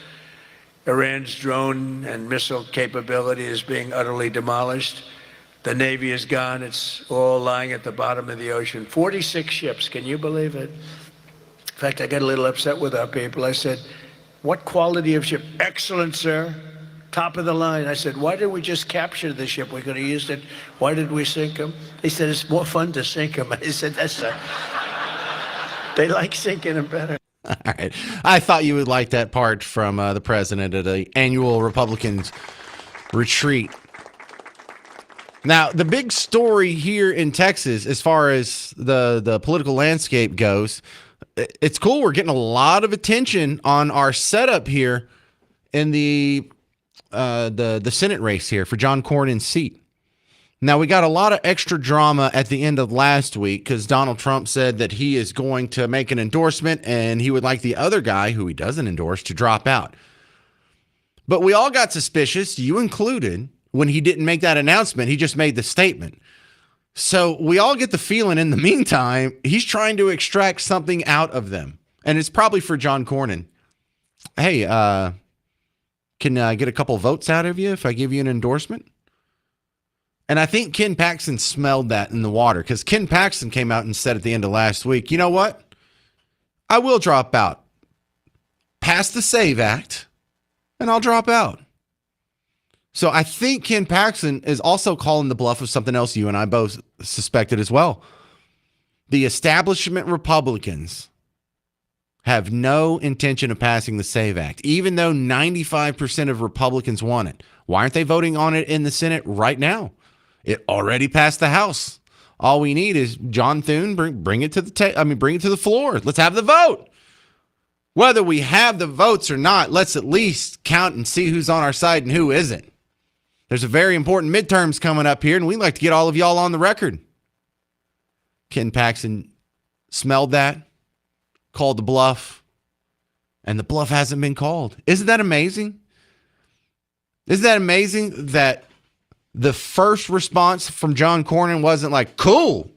Iran's drone and missile capability is being utterly demolished. The Navy is gone. It's all lying at the bottom of the ocean. 46 ships. Can you believe it? In fact, I got a little upset with our people. I said, what quality of ship? Excellent, sir. Top of the line. I said, why did we just capture the ship? We could have used it. Why did we sink them? They said, it's more fun to sink them. I said, they like sinking them better. All right. I thought you would like that part from the president at the annual Republicans retreat. Now, the big story here in Texas, as far as the political landscape goes, it's cool. We're getting a lot of attention on our setup here in the Senate race here for John Cornyn's seat. Now, we got a lot of extra drama at the end of last week because Donald Trump said that he is going to make an endorsement and he would like the other guy who he doesn't endorse to drop out. But we all got suspicious, you included, when he didn't make that announcement. He just made the statement. So we all get the feeling in the meantime, he's trying to extract something out of them. And it's probably for John Cornyn. Hey, can I get a couple votes out of you if I give you an endorsement? And I think Ken Paxton smelled that in the water because Ken Paxton came out and said at the end of last week, you know what? I will drop out. Pass the SAVE Act and I'll drop out. So I think Ken Paxton is also calling the bluff of something else you and I both suspected as well. The establishment Republicans have no intention of passing the SAVE Act, even though 95% of Republicans want it. Why aren't they voting on it in the Senate right now? It already passed the House. All we need is John Thune, bring it to the floor. Let's have the vote. Whether we have the votes or not, let's at least count and see who's on our side and who isn't. There's a very important midterms coming up here, and we'd like to get all of y'all on the record. Ken Paxton smelled that, called the bluff, and the bluff hasn't been called. Isn't that amazing? Isn't that amazing that the first response from John Cornyn wasn't like, cool,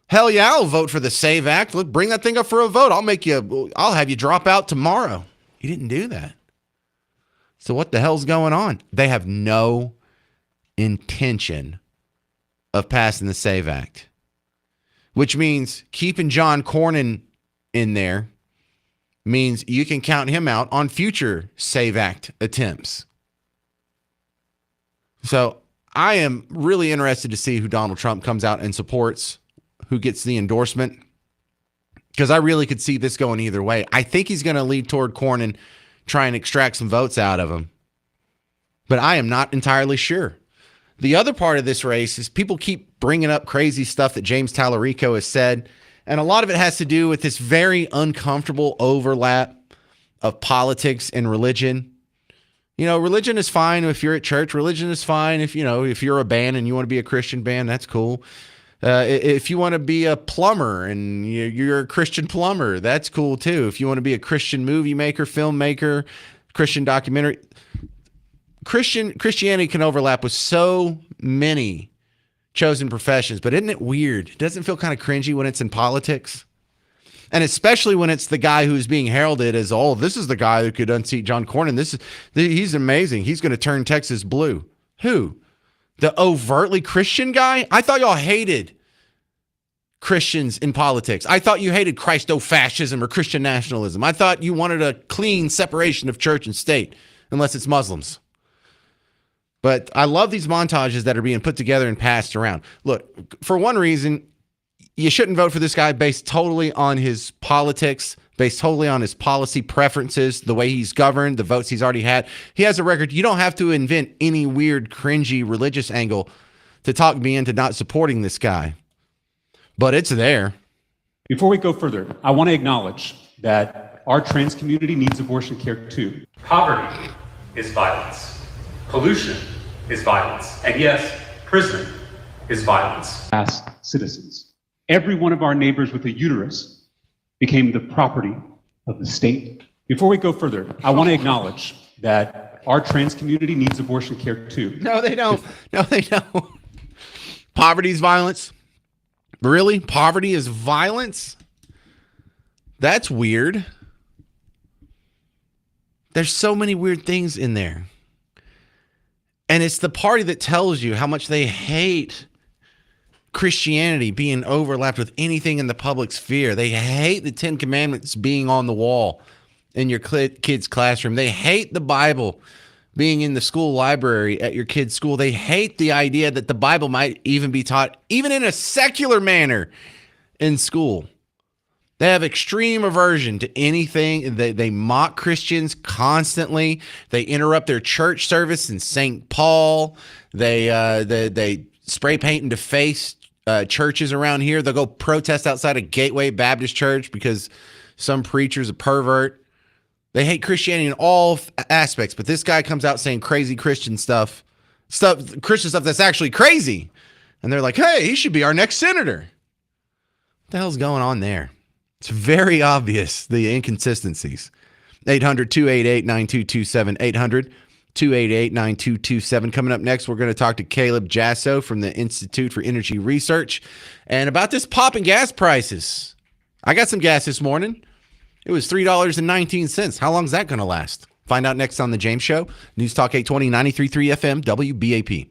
hell yeah, I'll vote for the SAVE Act. Look, bring that thing up for a vote. I'll have you drop out tomorrow. He didn't do that. So what the hell's going on? They have no intention of passing the SAVE Act, which means keeping John Cornyn in there means you can count him out on future SAVE Act attempts. So I am really interested to see who Donald Trump comes out and supports, who gets the endorsement, because I really could see this going either way. I think he's going to lead toward Cornyn, try and extract some votes out of him, but I am not entirely sure. The other part of this race is people keep bringing up crazy stuff that James Tallarico has said, and a lot of it has to do with this very uncomfortable overlap of politics and religion. Religion is fine if you're at church. Religion is fine if you're a band and you want to be a Christian band, that's cool. If you want to be a plumber and you're a Christian plumber, that's cool too. If you want to be a Christian movie maker, filmmaker, Christian documentary, Christianity can overlap with so many chosen professions. But isn't it weird? It doesn't feel kind of cringy when it's in politics. And especially when it's the guy who's being heralded as, oh, this is the guy who could unseat John Cornyn. He's amazing. He's going to turn Texas blue. Who? The overtly Christian guy? I thought y'all hated Christians in politics. I thought you hated Christo-fascism or Christian nationalism. I thought you wanted a clean separation of church and state, unless it's Muslims. But I love these montages that are being put together and passed around. Look, for one reason, you shouldn't vote for this guy based totally on his politics, based totally on his policy preferences, the way he's governed, the votes he's already had. He has a record. You don't have to invent any weird, cringy religious angle to talk me into not supporting this guy. But it's there. Before we go further, I want to acknowledge that our trans community needs abortion care too. Poverty is violence. Pollution is violence. And yes, prison is violence. As citizens, every one of our neighbors with a uterus became the property of the state. Before we go further, I want to acknowledge that our trans community needs abortion care too. No, they don't. No, they don't. Poverty is violence. Really? Poverty is violence? That's weird. There's so many weird things in there. And it's the party that tells you how much they hate Christianity being overlapped with anything in the public sphere. They hate the 10 Commandments being on the wall in your kid's classroom. They hate the Bible being in the school library at your kid's school. They hate the idea that the Bible might even be taught, even in a secular manner, in school. They have extreme aversion to anything. They mock Christians constantly. They interrupt their church service in St. Paul. They spray paint and deface churches around here. They'll go protest outside a Gateway Baptist Church because some preacher's a pervert. They hate Christianity in all aspects, but this guy comes out saying crazy Christian stuff that's actually crazy. And they're like, hey, he should be our next senator. What the hell's going on there? It's very obvious, the inconsistencies. 800-288-9227. 800-288-9227. Coming up next, we're going to talk to Caleb Jasso from the Institute for Energy Research and about this pop in gas prices. I got some gas this morning. It was $3.19. How long is that going to last? Find out next on The James Show. News Talk 820, 93.3 FM, WBAP.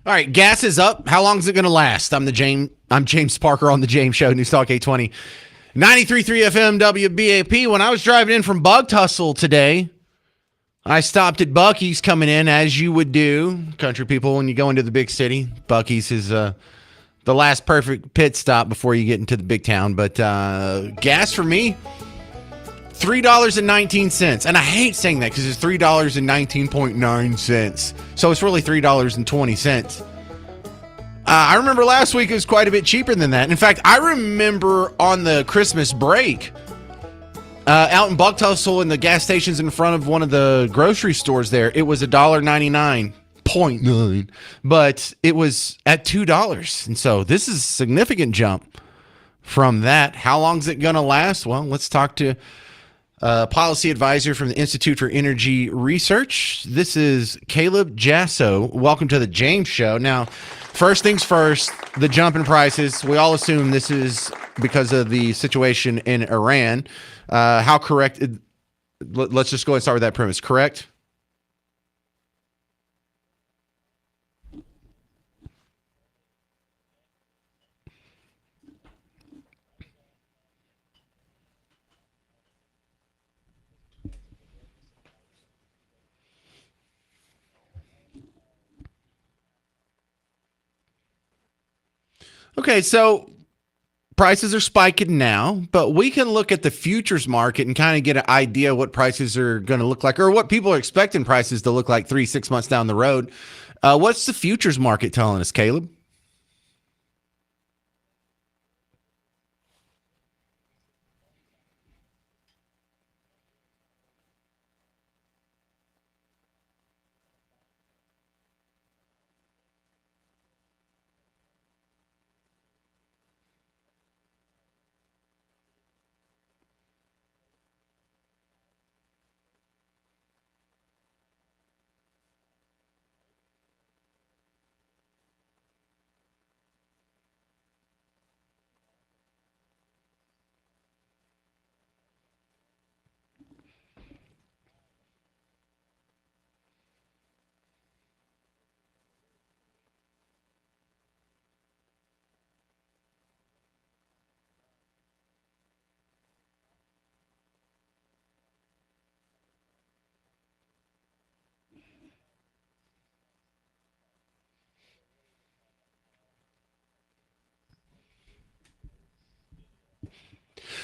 All right, gas is up. How long is it going to last? I'm James Parker on the James Show, News Talk 820. 93.3 FM WBAP. When I was driving in from Bug Tussle today, I stopped at Buc-ee's coming in, as you would do, country people, when you go into the big city. Buc-ee's is the last perfect pit stop before you get into the big town. But gas for me, $3.19. And I hate saying that because it's $3.19.9. So it's really $3.20. I remember last week it was quite a bit cheaper than that. In fact, I remember on the Christmas break, out in Buck Tussle in the gas stations in front of one of the grocery stores there, it was $1.99.9, but it was at $2. And so this is a significant jump from that. How long is it going to last? Well, let's talk to policy advisor from the Institute for Energy Research. This is Caleb Jasso. Welcome to the James Show. Now, first things first, the jump in prices. We all assume this is because of the situation in Iran. How correct? Let's just go ahead and start with that premise. Correct? Okay, so prices are spiking now, but we can look at the futures market and kind of get an idea what prices are going to look like, or what people are expecting prices to look like 3-6 months down the road. What's the futures market telling us, Caleb?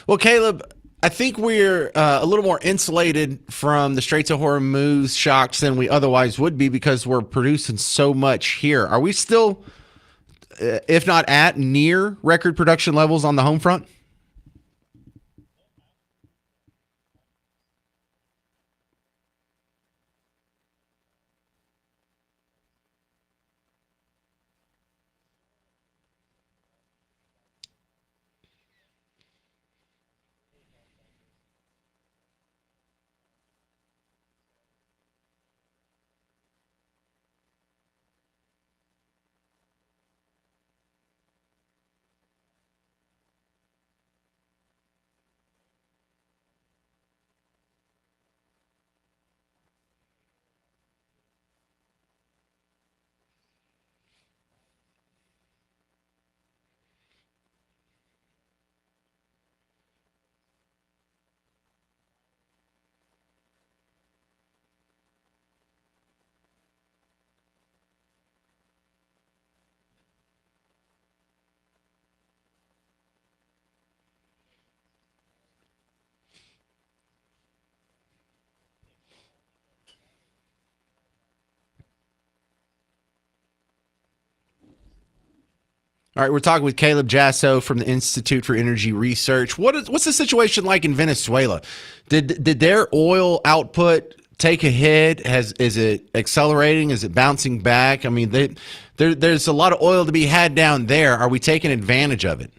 Well, Caleb, I think we're a little more insulated from the Straits of Hormuz shocks than we otherwise would be because we're producing so much here. Are we still, if not at, near record production levels on the home front? All right, we're talking with Caleb Jasso from the Institute for Energy Research. What's the situation like in Venezuela? Did their oil output take a hit? Is it accelerating? Is it bouncing back? I mean, there's a lot of oil to be had down there. Are we taking advantage of it?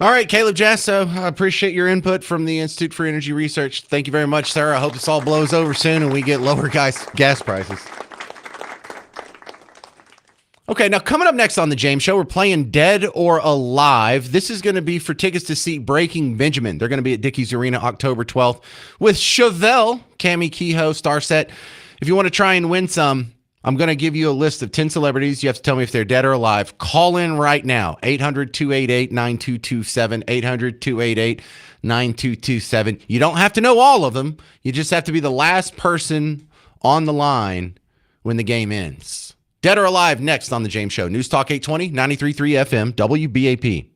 All right, Caleb Jasso, I appreciate your input from the Institute for Energy Research. Thank you very much, sir. I hope this all blows over soon and we get lower gas prices. Okay, now coming up next on the James Show, we're playing Dead or Alive. This is going to be for tickets to see Breaking Benjamin. They're going to be at Dickies Arena October 12th with Chevelle, Cammie Kehoe, Starset. If you want to try and win some, I'm going to give you a list of 10 celebrities. You have to tell me if they're dead or alive. Call in right now, 800-288-9227, 800-288-9227. You don't have to know all of them. You just have to be the last person on the line when the game ends. Dead or Alive next on The James Show. News Talk 820, 93.3 FM, WBAP.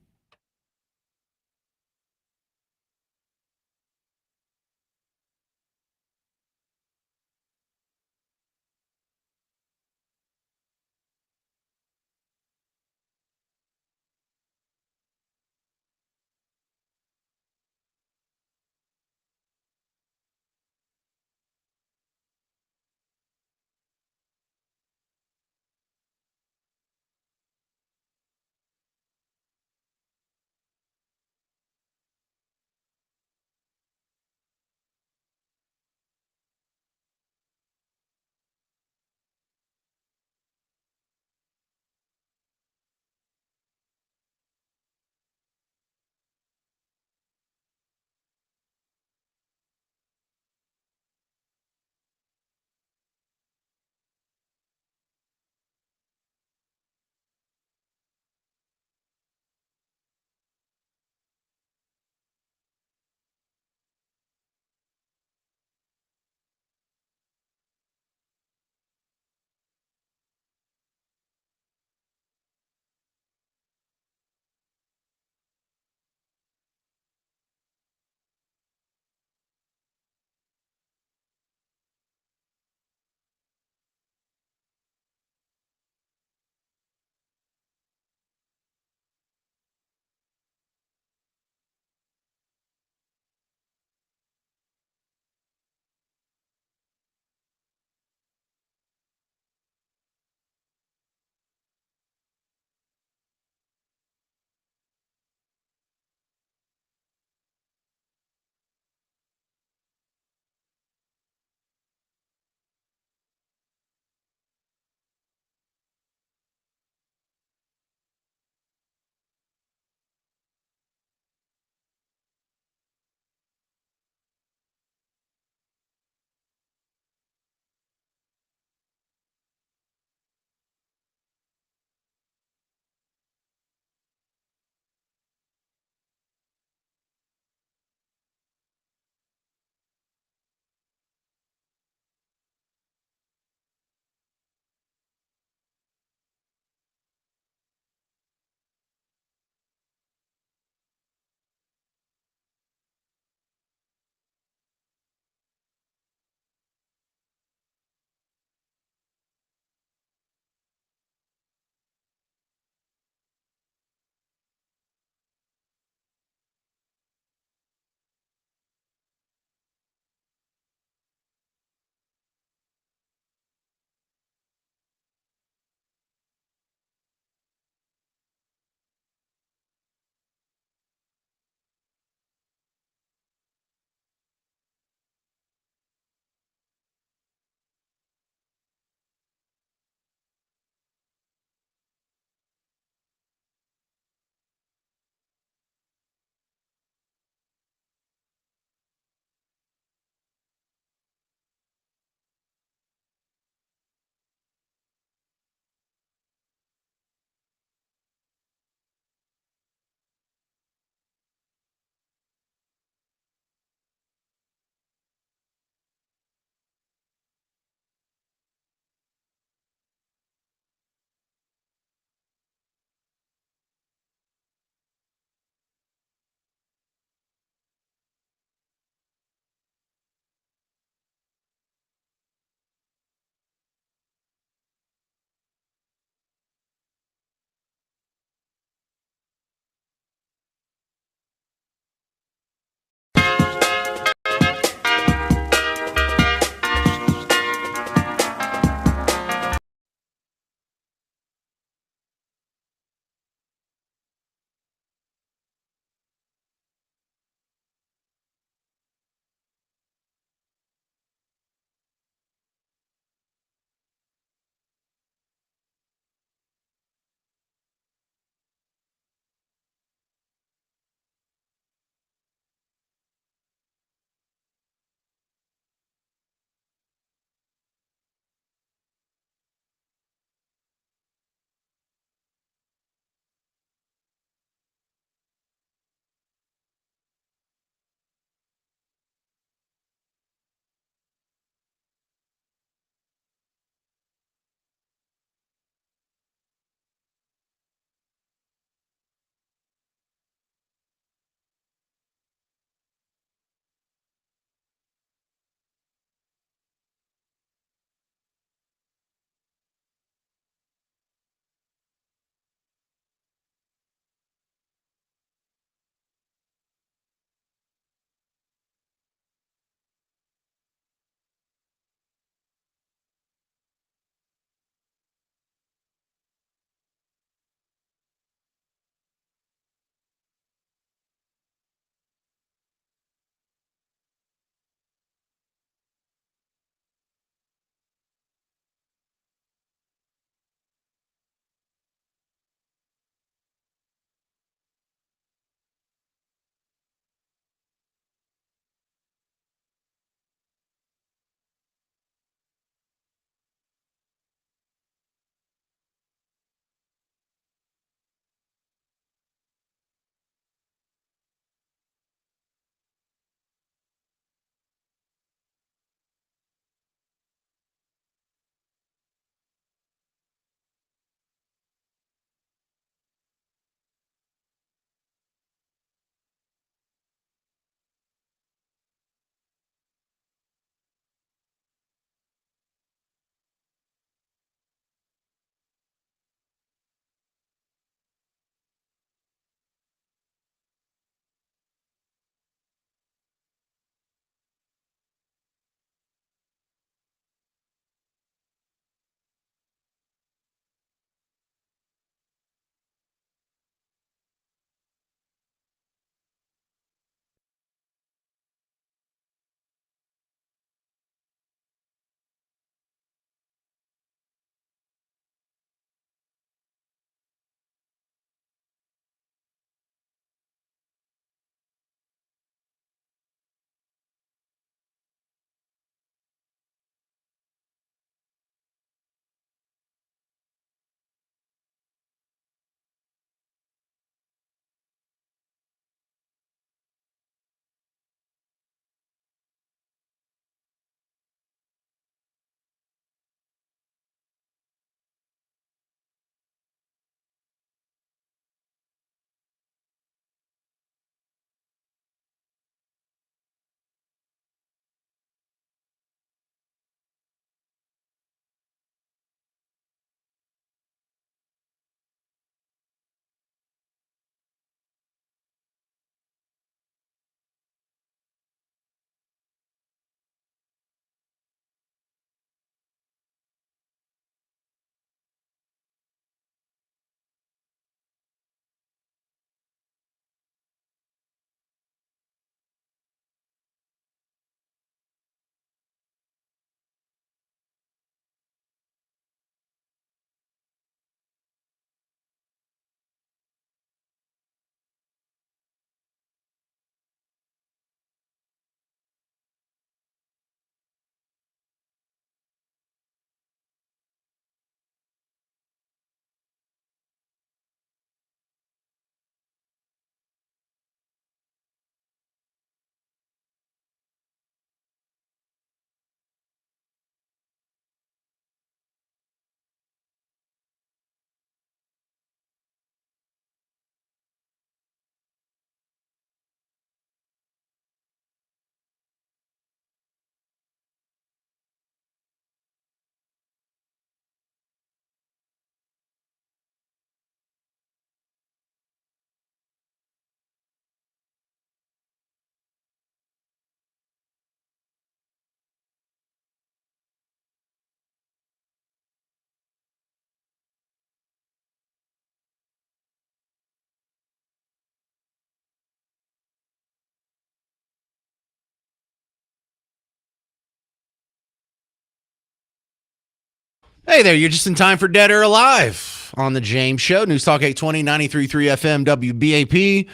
Hey there, you're just in time for Dead or Alive on the James Show. News Talk 820, 93.3 FM, WBAP.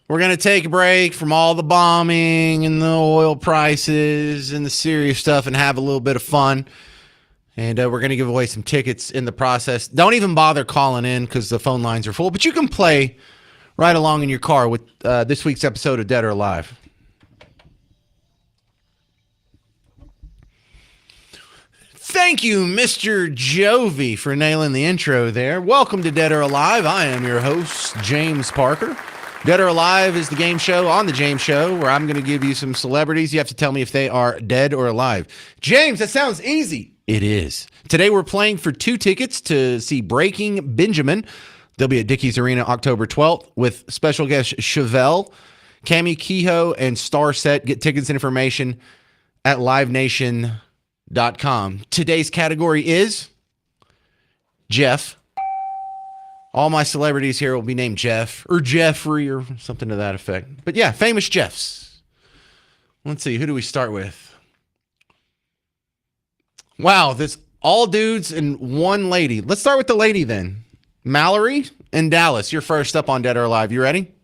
We're going to take a break from all the bombing and the oil prices and the serious stuff and have a little bit of fun. And we're going to give away some tickets in the process. Don't even bother calling in because the phone lines are full. But you can play right along in your car with this week's episode of Dead or Alive. Thank you, Mr. Jovi, for nailing the intro there. Welcome to Dead or Alive. I am your host, James Parker. Dead or Alive is the game show on the James Show where I'm going to give you some celebrities. You have to tell me if they are dead or alive. James, that sounds easy. It is. Today we're playing for 2 tickets to see Breaking Benjamin. They'll be at Dickies Arena October 12th with special guest Chevelle, Cami Kehoe, and Star Set. Get tickets and information at livenation.com. Today's category is Jeff. All my celebrities here will be named Jeff or Jeffrey or something to that effect. But yeah, famous Jeffs. Let's see, who do we start with? Wow, this all dudes and one lady. Let's start with the lady then. Mallory and Dallas, you're first up on Dead or Alive. You ready?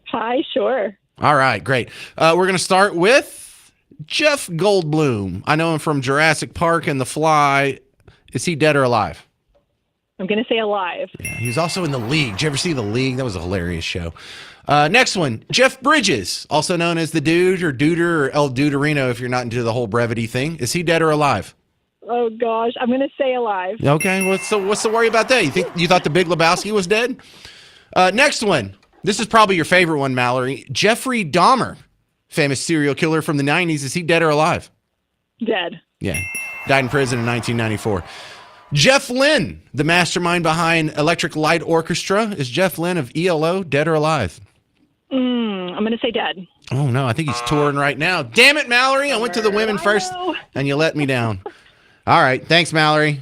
Hi, sure. All right, great. We're going to start with Jeff Goldblum. I know him from Jurassic Park and The Fly. Is he dead or alive? I'm going to say alive. Yeah, he was also in The League. Did you ever see The League? That was a hilarious show. Next one, Jeff Bridges, also known as the Dude or Duder or El Duderino if you're not into the whole brevity thing. Is he dead or alive? Oh, gosh. I'm going to say alive. Okay, what's the worry about that? You thought the Big Lebowski was dead? Next one. This is probably your favorite one, Mallory. Jeffrey Dahmer, famous serial killer from the 90s. Is he dead or alive? Dead. Yeah. Died in prison in 1994. Jeff Lynne, the mastermind behind Electric Light Orchestra. Is Jeff Lynne of ELO dead or alive? I'm going to say dead. Oh, no. I think he's touring right now. Damn it, Mallory. I went to the women first, and you let me down. All right. Thanks, Mallory.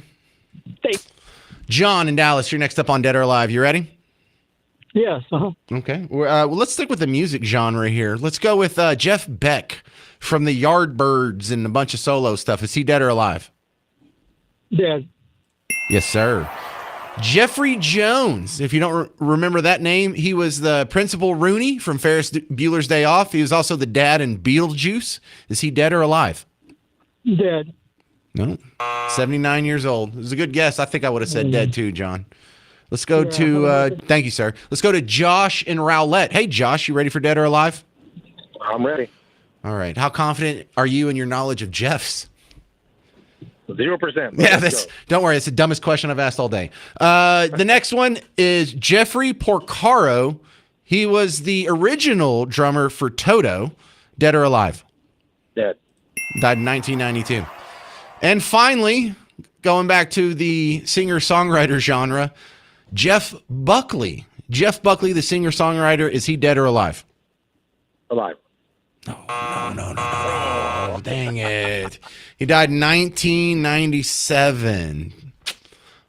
Thanks. John in Dallas, you're next up on Dead or Alive. You ready? Yes. Okay. Well, let's stick with the music genre here. Let's go with Jeff Beck from the Yardbirds and a bunch of solo stuff. Is he dead or alive? Dead. Yes, sir. Jeffrey Jones. If you don't remember that name, he was the Principal Rooney from Ferris Bueller's Day Off. He was also the dad in Beetlejuice. Is he dead or alive? Dead. No. 79 years old. It was a good guess. I think I would have said dead too, John. Let's go to, thank you, sir. Let's go to Josh in Rowlett. Hey, Josh, you ready for Dead or Alive? I'm ready. All right. How confident are you in your knowledge of Jeff's? 0%. Yeah, don't worry. It's the dumbest question I've asked all day. The next one is Jeffrey Porcaro. He was the original drummer for Toto. Dead or alive? Dead. Died in 1992. And finally, going back to the singer-songwriter genre, Jeff Buckley. Jeff Buckley, the singer-songwriter, is he dead or alive? Alive. No. Dang it. He died in 1997.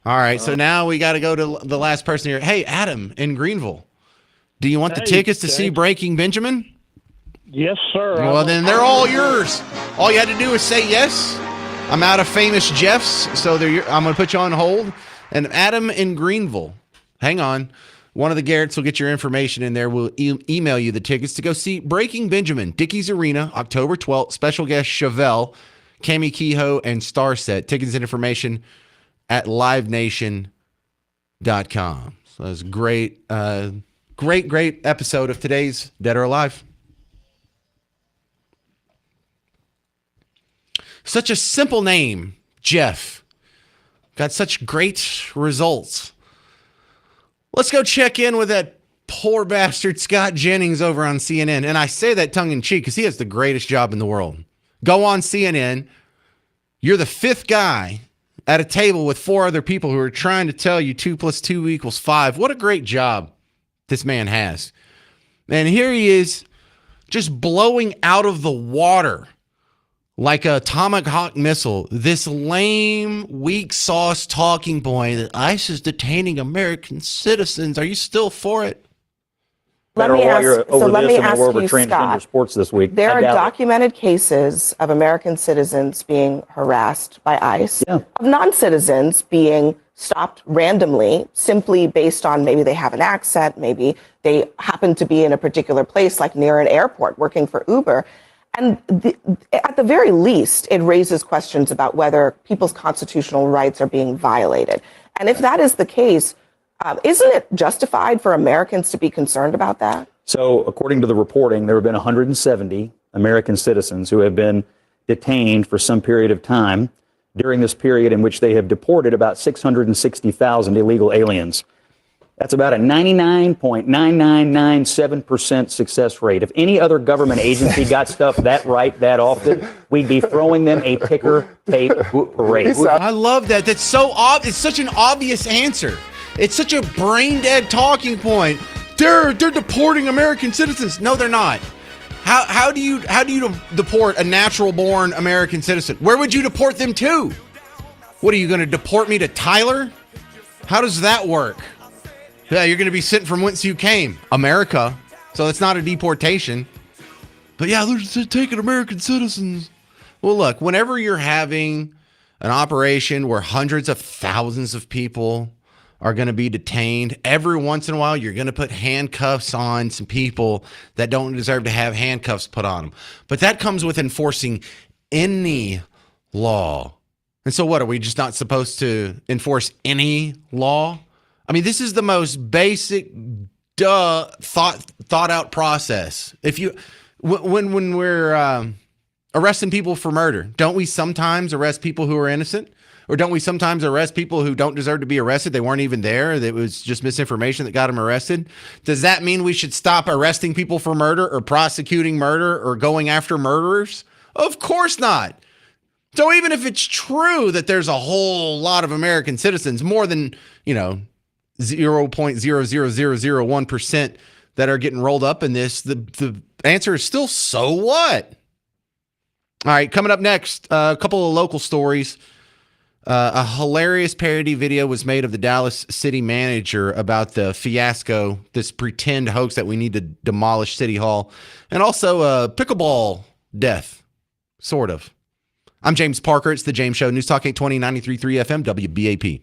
All right, so now we got to go to the last person here. Hey, Adam in Greenville. Do you want the tickets to see Breaking Benjamin? Yes, sir. Well, then they're all yours. All you had to do is say yes. I'm out of famous Jeffs, so I'm going to put you on hold. And Adam in Greenville, hang on. One of the Garretts will get your information in there. We'll email you the tickets to go see Breaking Benjamin, Dickies Arena, October 12th. Special guest Chevelle, Cami Kehoe, and Star Set. Tickets and information at livenation.com. So that was great, great episode of today's Dead or Alive. Such a simple name, Jeff. Got such great results. Let's go check in with that poor bastard Scott Jennings over on CNN. And I say that tongue in cheek because he has the greatest job in the world. Go on CNN. You're the 5th guy at a table with 4 other people who are trying to tell you 2 + 2 = 5. What a great job this man has. And here he is just blowing out of the water like a Tomahawk missile, this lame, weak sauce talking point that ICE is detaining American citizens. Are you still for it? Federal me while ask- you're so over let this me and then we're ask over you, transgender Scott, sports this week. There I are doubt it. documented cases of American citizens being harassed by ICE, of non-citizens being stopped randomly simply based on maybe they have an accent, maybe they happen to be in a particular place, like near an airport working for Uber. And at the very least, it raises questions about whether people's constitutional rights are being violated. And if that is the case, isn't it justified for Americans to be concerned about that? So, according to the reporting, there have been 170 American citizens who have been detained for some period of time during this period in which they have deported about 660,000 illegal aliens. That's about a 99.9997% success rate. If any other government agency got stuff that right that often, we'd be throwing them a ticker tape parade. I love that. That's so obvious. It's such an obvious answer. It's such a brain dead talking point. They're deporting American citizens. No, they're not. How do you deport a natural born American citizen? Where would you deport them to? What are you going to deport me to Tyler? How does that work? Yeah, you're going to be sent from whence you came, America. So it's not a deportation. But yeah, they're taking American citizens. Well, look, whenever you're having an operation where hundreds of thousands of people are going to be detained, every once in a while, you're going to put handcuffs on some people that don't deserve to have handcuffs put on them. But that comes with enforcing any law. And so what, are we just not supposed to enforce any law? I mean, this is the most basic, thought out process. If you, when we're arresting people for murder, don't we sometimes arrest people who are innocent? Or don't we sometimes arrest people who don't deserve to be arrested? They weren't even there. It was just misinformation that got them arrested. Does that mean we should stop arresting people for murder or prosecuting murder or going after murderers? Of course not. So even if it's true that there's a whole lot of American citizens, more than, 0.00001% that are getting rolled up in this, the answer is still, so what? All right, coming up next, a couple of local stories. A hilarious parody video was made of the Dallas city manager about the fiasco, this pretend hoax that we need to demolish City Hall, and also a pickleball death, sort of. I'm James Parker. It's The James Show. News Talk 820, 93.3 FM, WBAP.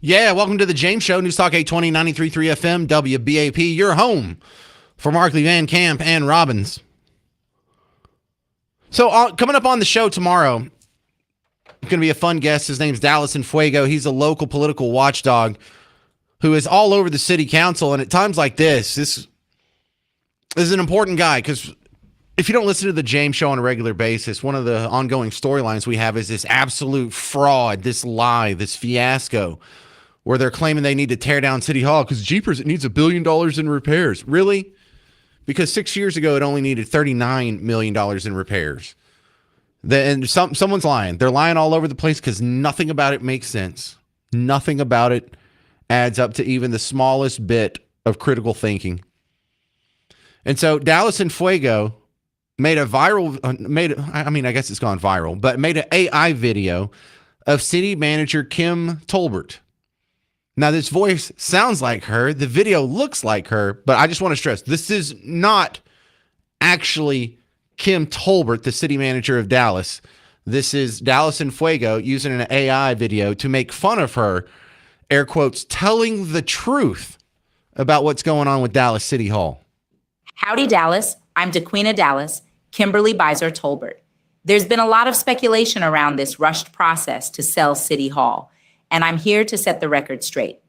Yeah, welcome to the James Show, News Talk 820, 93.3 FM, WBAP, your home for Markley, Van Camp, and Robbins. So coming up on the show tomorrow, going to be a fun guest. His name's Dallas Fuego. He's a local political watchdog who is all over the city council. And at times like this is an important guy, because if you don't listen to the James Show on a regular basis, one of the ongoing storylines we have is this absolute fraud, this lie, this fiasco, where they're claiming they need to tear down City Hall because Jeepers, it needs $1 billion in repairs. Really? Because 6 years ago, it only needed $39 million in repairs. And someone's lying. They're lying all over the place because nothing about it makes sense. Nothing about it adds up to even the smallest bit of critical thinking. And so Dallas Fuego made a viral, I guess it's gone viral, but made an AI video of city manager Kim Tolbert. Now, this voice sounds like her. The video looks like her, but I just want to stress, this is not actually Kim Tolbert, the city manager of Dallas. This is Dallas Fuego using an AI video to make fun of her, air quotes, telling the truth about what's going on with Dallas City Hall. Howdy, Dallas. I'm DeQueen Dallas, Kimberly Beiser Tolbert. There's been a lot of speculation around this rushed process to sell City Hall, and I'm here to set the record straight.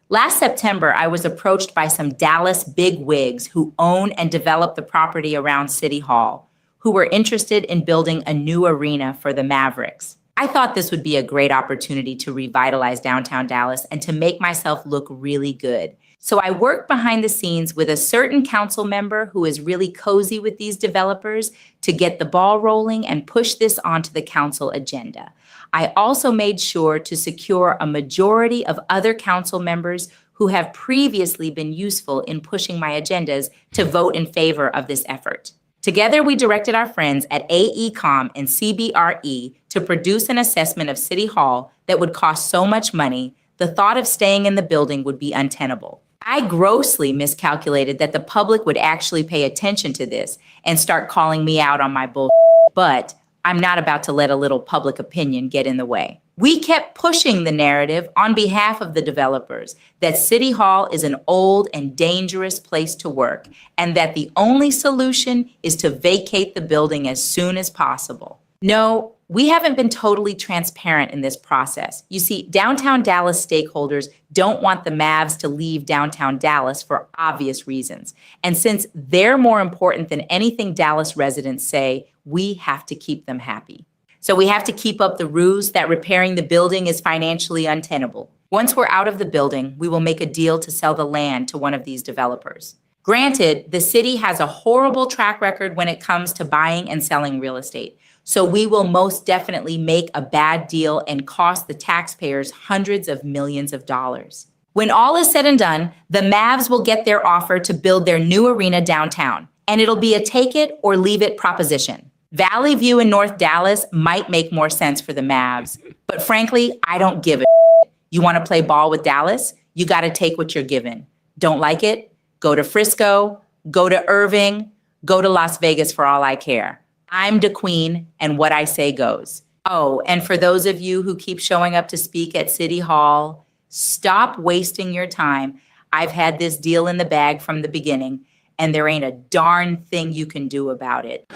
Last September, I was approached by some Dallas bigwigs who own and develop the property around City Hall, who were interested in building a new arena for the Mavericks. I thought this would be a great opportunity to revitalize downtown Dallas and to make myself look really good. So I worked behind the scenes with a certain council member who is really cozy with these developers to get the ball rolling and push this onto the council agenda. I also made sure to secure a majority of other council members who have previously been useful in pushing my agendas to vote in favor of this effort. Together, we directed our friends at AECOM and CBRE to produce an assessment of City Hall that would cost so much money, the thought of staying in the building would be untenable. I grossly miscalculated that the public would actually pay attention to this and start calling me out on my bullshit, but I'm not about to let a little public opinion get in the way. We kept pushing the narrative on behalf of the developers that City Hall is an old and dangerous place to work, and that the only solution is to vacate the building as soon as possible. No, we haven't been totally transparent in this process. You see, downtown Dallas stakeholders don't want the Mavs to leave downtown Dallas for obvious reasons. And since they're more important than anything Dallas residents say, we have to keep them happy. So we have to keep up the ruse that repairing the building is financially untenable. Once we're out of the building, we will make a deal to sell the land to one of these developers. Granted, the city has a horrible track record when it comes to buying and selling real estate. So we will most definitely make a bad deal and cost the taxpayers hundreds of millions of dollars. When all is said and done, the Mavs will get their offer to build their new arena downtown, and it'll be a take it or leave it proposition. Valley View in North Dallas might make more sense for the Mavs, but frankly, I don't give a shit. You want to play ball with Dallas? You got to take what you're given. Don't like it? Go to Frisco, go to Irving, go to Las Vegas for all I care. I'm DeQueen, and what I say goes. Oh, and for those of you who keep showing up to speak at City Hall, stop wasting your time. I've had this deal in the bag from the beginning, and there ain't a darn thing you can do about it.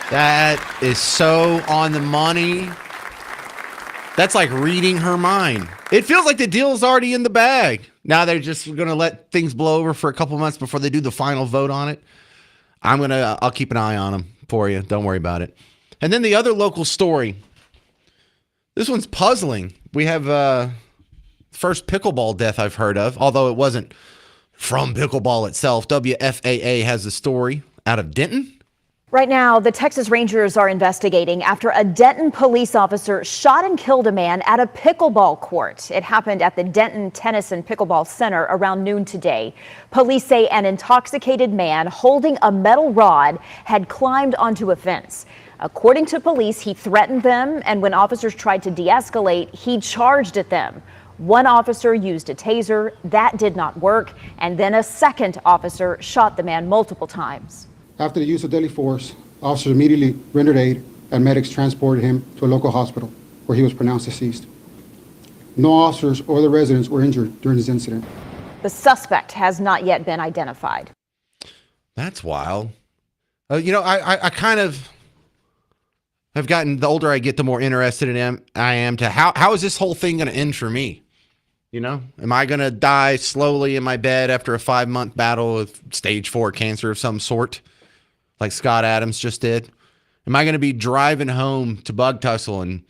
That is so on the money. That's like reading her mind. It feels like the deal's already in the bag. Now they're just going to let things blow over for a couple months before they do the final vote on it. I'll keep an eye on them for you. Don't worry about it. And then the other local story. This one's puzzling. We have first pickleball death I've heard of, although it wasn't from pickleball itself. WFAA has the story out of Denton. Right now, the Texas Rangers are investigating after a Denton police officer shot and killed a man at a pickleball court. It happened at the Denton Tennis and Pickleball Center around noon today. Police say an intoxicated man holding a metal rod had climbed onto a fence. According to police, he threatened them, and when officers tried to de-escalate, he charged at them. One officer used a taser. That did not work, and then a second officer shot the man multiple times. After the use of deadly force, officers immediately rendered aid and medics transported him to a local hospital where he was pronounced deceased. No officers or the residents were injured during this incident. The suspect has not yet been identified. That's wild. I kind of have gotten, the older I get, the more interested I am to how is this whole thing going to end for me? Am I going to die slowly in my bed after a 5-month battle with stage 4 cancer of some sort, like Scott Adams just did? Am I going to be driving home to Bug Tussle and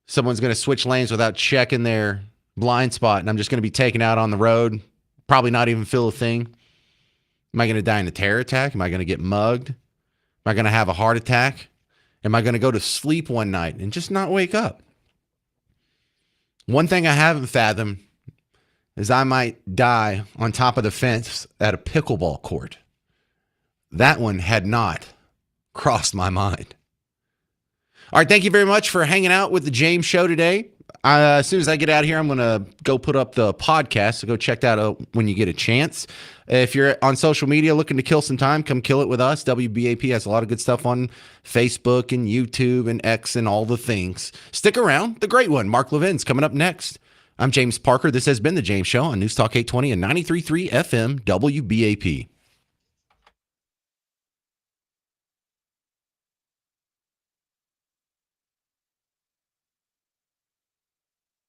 someone's going to switch lanes without checking their blind spot, and I'm just going to be taken out on the road, probably not even feel a thing? Am I going to die in a terror attack? Am I going to get mugged? Am I going to have a heart attack? Am I going to go to sleep one night and just not wake up? One thing I haven't fathomed is I might die on top of the fence at a pickleball court. That one had not crossed my mind. All right, thank you very much for hanging out with the James Show today. As soon as I get out of here, I'm going to go put up the podcast, so go check that out when you get a chance. If you're on social media looking to kill some time, come kill it with us. WBAP has a lot of good stuff on Facebook and YouTube and X and all the things. Stick around. The great one, Mark Levin's coming up next. I'm James Parker. This has been The James Show on News Talk 820 and 93.3 FM WBAP.